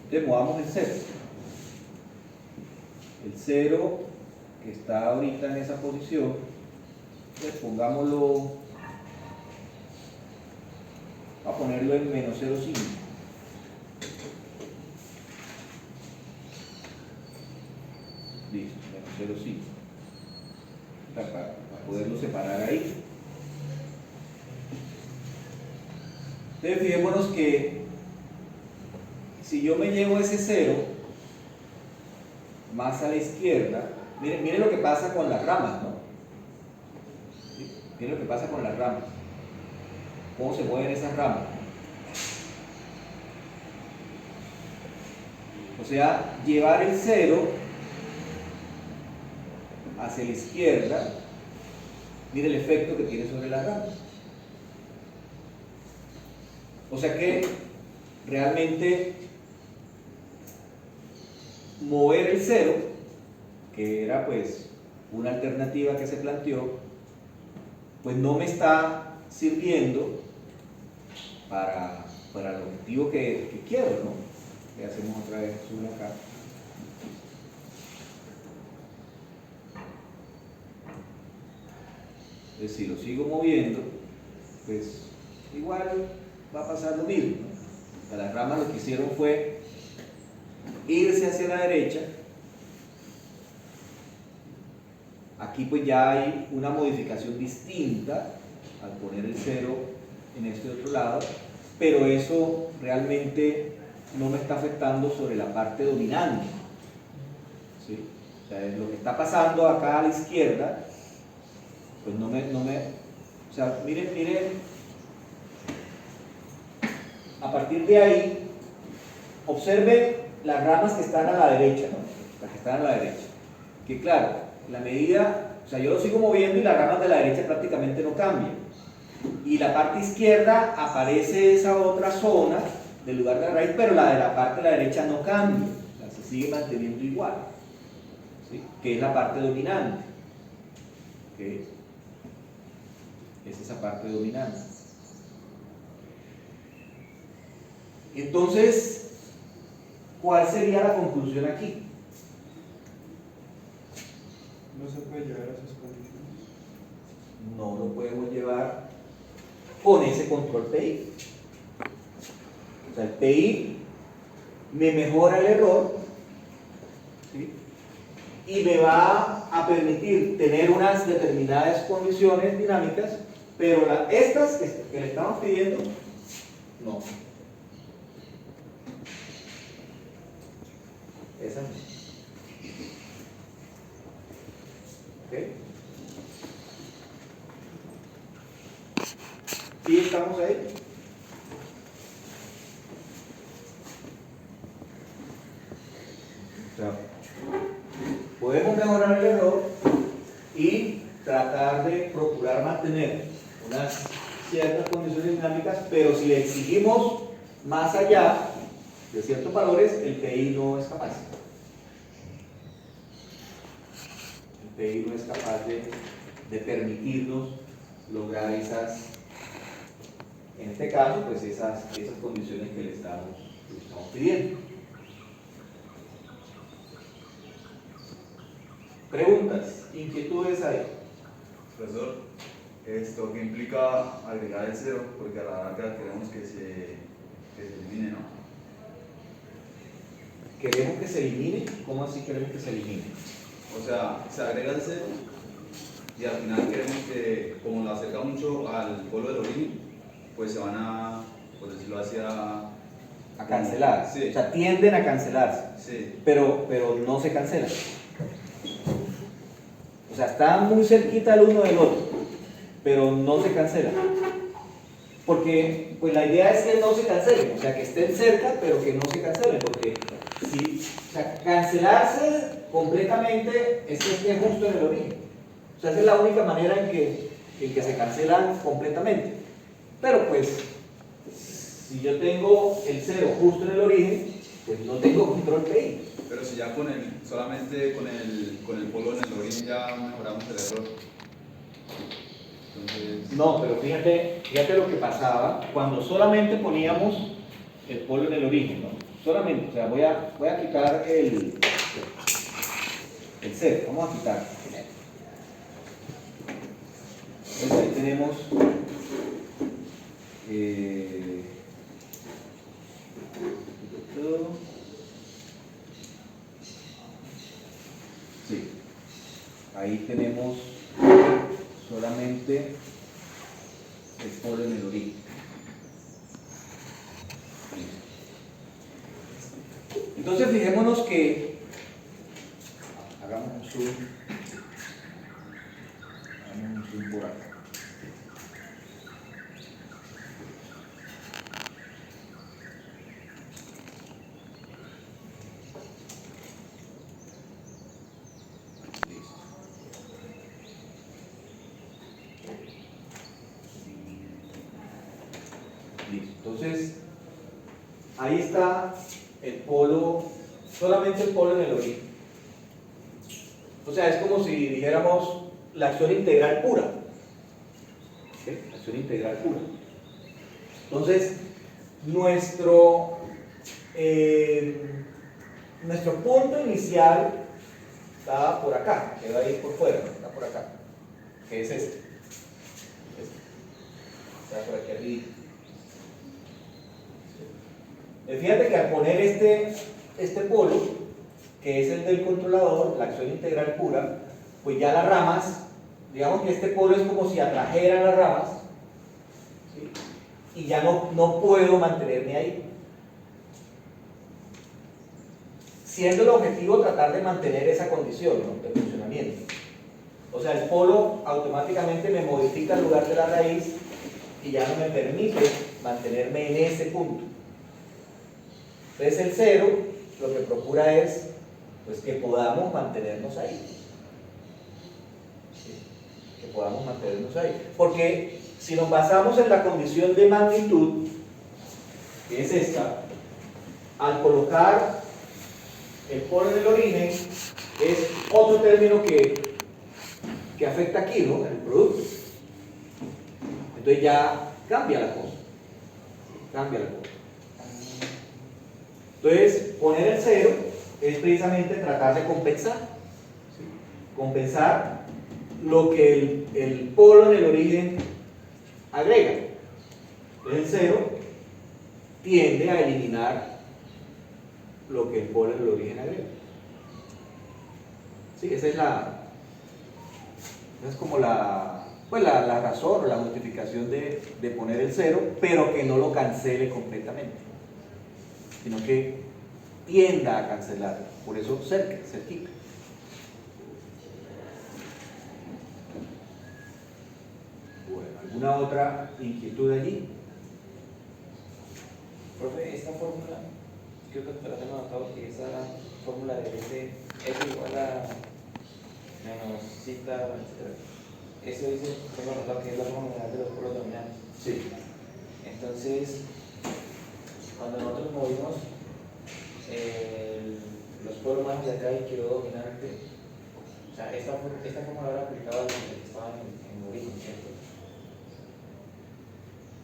Entonces movamos el cero. El cero que está ahorita en esa posición, pues pongámoslo, a ponerlo en menos 0,5. Listo, menos 0,5. Para poderlo separar ahí. Entonces fijémonos que si yo me llevo ese 0 más a la izquierda, miren lo que pasa con las ramas, ¿no? ¿Sí? Miren lo que pasa con las ramas. ¿Cómo se mueven esas ramas? O sea, llevar el 0 hacia la izquierda, mire el efecto que tiene sobre las ramas. O sea que realmente mover el 0, que era pues una alternativa que se planteó, pues no me está sirviendo para el objetivo que quiero, ¿no? Le hacemos otra vez zoom acá. Entonces, si lo sigo moviendo, pues igual va a pasar lo mismo, ¿no? Las ramas lo que hicieron fue irse hacia la derecha, aquí pues ya hay una modificación distinta al poner el 0 en este otro lado, pero eso realmente no me está afectando sobre la parte dominante, ¿sí? O sea, lo que está pasando acá a la izquierda, pues o sea, miren, a partir de ahí, observen las ramas que están a la derecha, ¿no? Las que están a la derecha, que claro, en la medida, o sea, yo lo sigo moviendo y las ramas de la derecha prácticamente no cambian, y la parte izquierda aparece esa otra zona del lugar de la raíz, pero la de la parte de la derecha no cambia, o sea, se sigue manteniendo igual, ¿sí? Que es la parte dominante, ¿okay? Es esa parte dominante. Entonces, ¿cuál sería la conclusión aquí? No se puede llevar a esas condiciones. No lo podemos llevar con ese control PI. O sea, el PI me mejora el error, ¿sí? Y me va a permitir tener unas determinadas condiciones dinámicas, pero estas que le estamos pidiendo, no. Esa no. ¿Ok? ¿Sí estamos ahí? O sea, podemos mejorar el error y tratar de procurar mantener unas ciertas condiciones dinámicas, pero si le exigimos más allá de ciertos valores, el PI no es capaz. El PI no es capaz de permitirnos lograr en este caso, pues esas condiciones que le estamos pidiendo. Preguntas, inquietudes ahí. Profesor, ¿esto qué implica agregar el 0? Porque a la larga queremos que se elimine, ¿no? ¿Queremos que se elimine? ¿Cómo así queremos que se elimine? O sea, se agrega el 0 y al final queremos que, como lo acerca mucho al polo del origen, pues se van a, por decirlo así, A cancelar. Sí. O sea, tienden a cancelarse. Sí. Pero no se cancelan. O sea, están muy cerquita el uno del otro, pero no se cancelan. Porque pues la idea es que no se cancelen, o sea, que estén cerca, pero que no se cancelen, porque o sea, cancelarse completamente es que esté justo en el origen. O sea, esa es la única manera en que se cancelan completamente. Pero pues, si yo tengo el 0 justo en el origen, pues no tengo control PI. Pero si ya solamente con el polo en el origen ya mejoramos el error. Entonces... No, pero fíjate lo que pasaba cuando solamente poníamos el polo en el origen, ¿no? Solamente, o sea, voy a quitar el 0, vamos a quitar. Entonces ahí tenemos sí, ahí tenemos solamente el polo en el origen. Entonces fijémonos que hagamos un zoom por acá. Listo. Entonces, ahí está el polo, solamente el polo en el origen. O sea, es como si dijéramos la acción integral pura. ¿Okay? La acción integral pura. Entonces, nuestro punto inicial está por acá, queda ahí por fuera, ¿no? Está por acá, que es este. Está por aquí arriba. Fíjate que al poner este polo, que es el del controlador, la acción integral pura, pues ya las ramas, digamos que este polo es como si atrajera las ramas, ¿sí? Y ya no puedo mantenerme ahí. Siendo el objetivo tratar de mantener esa condición, ¿no?, de funcionamiento. O sea, el polo automáticamente me modifica el lugar de la raíz y ya no me permite mantenerme en ese punto. Entonces el cero lo que procura es pues que podamos mantenernos ahí. ¿Sí? Que podamos mantenernos ahí. Porque si nos basamos en la condición de magnitud, que es esta, al colocar el polo en el origen, es otro término que afecta aquí, ¿no?, en el producto. Entonces ya cambia la cosa. Cambia la cosa. Entonces, poner el cero es precisamente tratar de compensar. ¿Sí? Compensar lo que el polo en el origen agrega. Entonces el cero tiende a eliminar lo que el polo en el origen agrega. Sí, esa es como la razón o la justificación de poner el cero, pero que no lo cancele completamente, sino que tienda a cancelar, por eso cerquita. Bueno, ¿alguna otra inquietud allí? Profe, esta fórmula, creo que te la tengo anotado, que esa fórmula de S es igual a menos cita, etc. Eso dice, tengo anotado que es la fórmula general de los polos dominantes. Sí. Entonces, cuando nosotros movimos los polos más de acá y quedó dominante, o sea, esta fórmula era aplicada a los que estaban en origen, ¿cierto?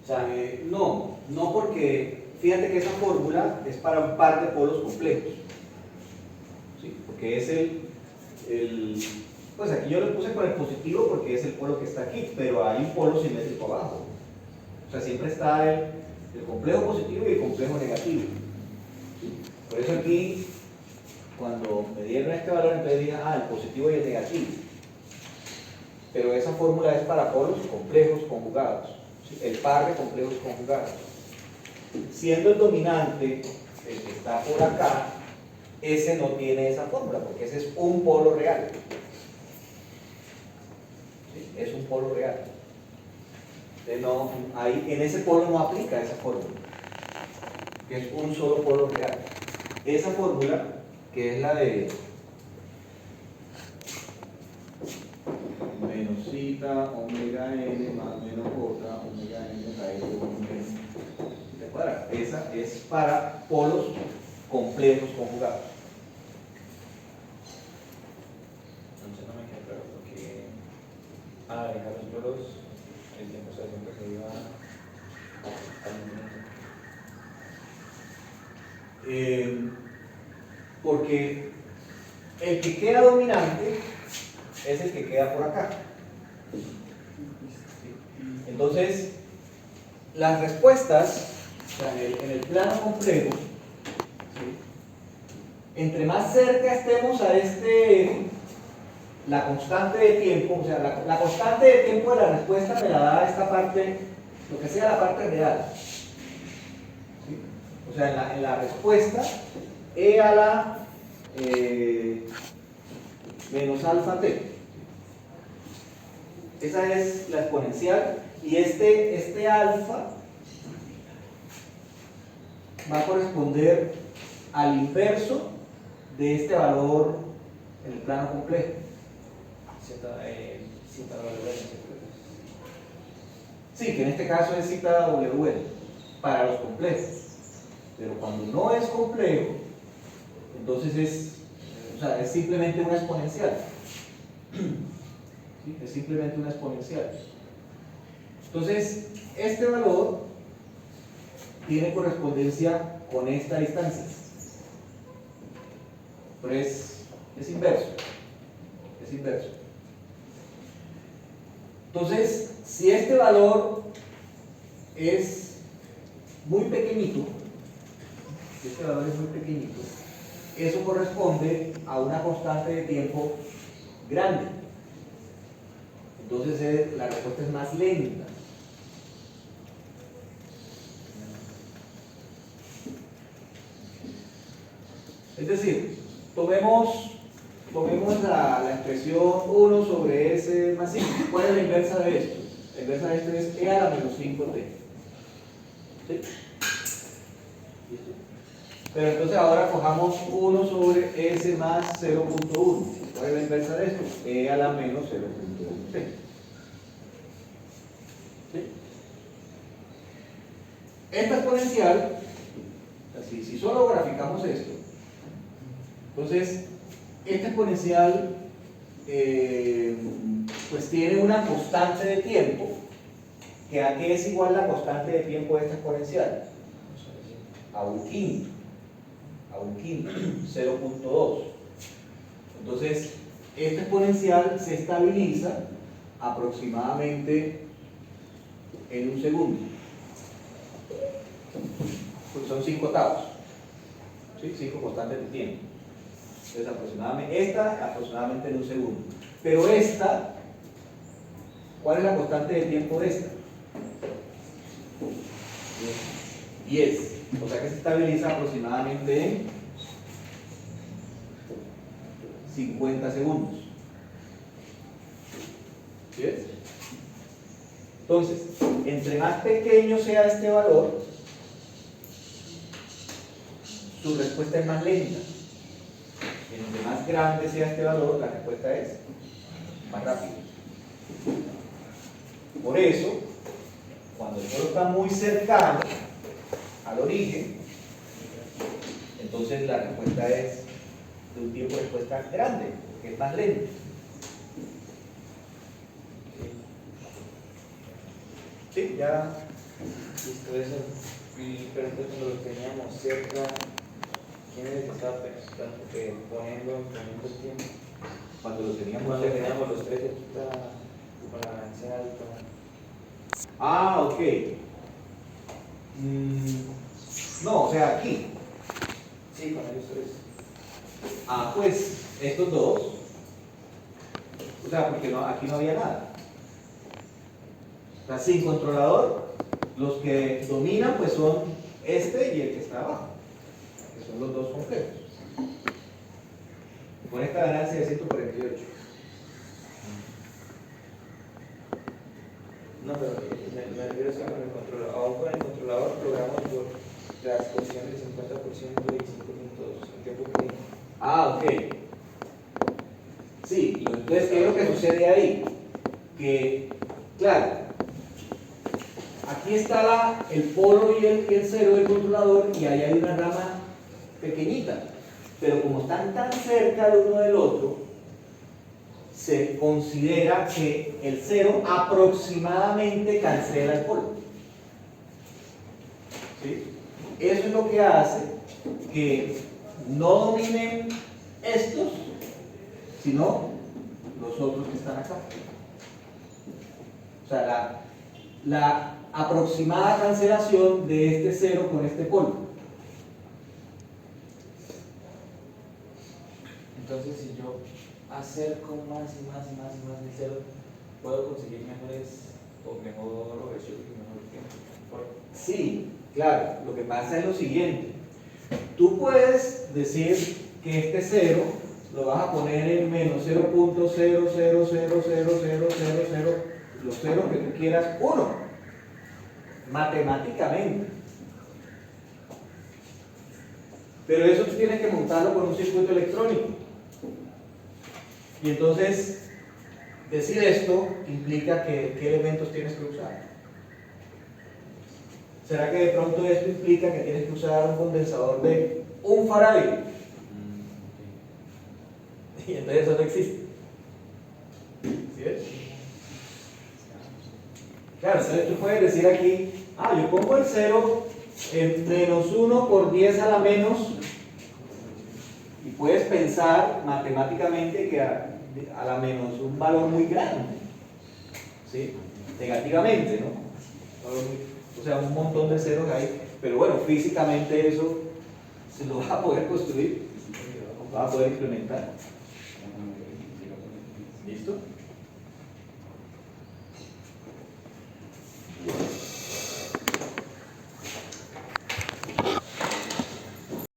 O sea, no porque fíjate que esa fórmula es para un par de polos complejos. ¿Sí? Porque es pues aquí yo lo puse con el positivo porque es el polo que está aquí, pero hay un polo simétrico abajo. O sea, siempre está el complejo positivo y el complejo negativo. ¿Sí? Por eso aquí, cuando me dieron este valor, entonces dije, el positivo y el negativo. Pero esa fórmula es para polos complejos conjugados. ¿Sí? El par de complejos conjugados. Siendo el dominante el que está por acá, ese no tiene esa fórmula, porque ese es un polo real. ¿Sí? Es un polo real. Entonces en ese polo no aplica esa fórmula, que es un solo polo real. Esa fórmula, que es la de menos cita omega n más menos j omega n raíz de 1 menos cita cuadrada, esa es para polos complejos conjugados. entonces no me queda claro porque al alejar los polos, el tiempo siempre se iba al porque el que queda dominante es el que queda por acá. Entonces, las respuestas, o sea, en el plano complejo, ¿sí?, entre más cerca estemos a la constante de tiempo, o sea, la constante de tiempo de la respuesta me la da esta parte, lo que sea la parte real. ¿Sí? O sea, en la respuesta, e a la menos alfa t. Esa es la exponencial, y este alfa va a corresponder al inverso de este valor en el plano complejo. cita W, Sí, que en este caso es cita W para los complejos, pero cuando no es complejo, entonces es simplemente una exponencial. ¿Sí? Es simplemente una exponencial. Entonces, este valor tiene correspondencia con esta distancia, pero es inverso. Es inverso. Entonces, si este valor es muy pequeñito, eso corresponde a una constante de tiempo grande. Entonces la respuesta es más lenta. Es decir, tomemos la expresión 1 sobre S más 5. ¿Cuál es la inversa de esto? La inversa de esto es E a la menos 5t. ¿Sí? ¿Listo? Pero entonces ahora cojamos 1 sobre S más 0.1. ¿Cuál es la inversa de esto? E a la menos 0.1t. ¿Sí? Esta exponencial, así, si solo graficamos esto, entonces esta exponencial pues tiene una constante de tiempo, que ¿a qué es igual la constante de tiempo de esta exponencial? A un quinto, 0.2. Entonces esta exponencial se estabiliza aproximadamente en un segundo, pues son 5 octavos, ¿sí? 5 constantes de tiempo. Entonces aproximadamente en un segundo. Pero esta, ¿cuál es la constante de tiempo de esta? 10. O sea que se estabiliza aproximadamente en 50 segundos. ¿Sí ves? Entonces, entre más pequeño sea este valor, su respuesta es más lenta. Entre más grande sea este valor, la respuesta es más rápida. Por eso, cuando el polo está muy cercano al origen, entonces la respuesta es de un tiempo de respuesta grande, que es más lento. Sí, ya. Listo, eso. Pero entonces cuando lo teníamos cerca, ¿quién es el que estaba poniendo el tiempo? Cuando lo teníamos Cuando cerca. teníamos los tres cerquita con la ganancia alta. Ah, ok. No, o sea, aquí. Sí, con ellos tres. Ah, pues estos dos. O sea, porque no, aquí no había nada. O sea, sin controlador, los que dominan pues son este y el que está abajo, que son los dos complejos. Con esta ganancia de 148. No, pero me refiero a que con el controlador, aún con el controlador logramos por la exposición del 50% y 5 minutos en tiempo que. Ah, ok. Sí, entonces, ¿qué es lo que sucede ahí? Que, claro, aquí está el polo y el cero del controlador y ahí hay una rama pequeñita. Pero como están tan cerca el uno del otro, se considera que el cero aproximadamente cancela el polo. ¿Sí? Eso es lo que hace que no dominen estos, sino los otros que están acá. O sea, la aproximada cancelación de este cero con este polo. Entonces, si yo acerco más y más y más y más el cero, puedo conseguir mejor overshoot y mejor tiempo. Sí, claro. Lo que pasa es lo siguiente. Tú puedes decir que este cero lo vas a poner en menos 0.0000000, los ceros que tú quieras, 1, matemáticamente. Pero eso tú tienes que montarlo con un circuito electrónico. Y entonces, decir esto implica que qué elementos tienes que usar. ¿Será que de pronto esto implica que tienes que usar un condensador de 1 Faraday? Y entonces eso no existe. ¿Sí ves? Claro, entonces tú puedes decir aquí, yo pongo el 0 en menos 1 por 10 a la menos, y puedes pensar matemáticamente que a la menos un valor muy grande, ¿sí? Negativamente, ¿no? O sea, un montón de ceros ahí, pero bueno, físicamente eso se lo va a poder construir ¿Va a poder implementar? ¿Listo?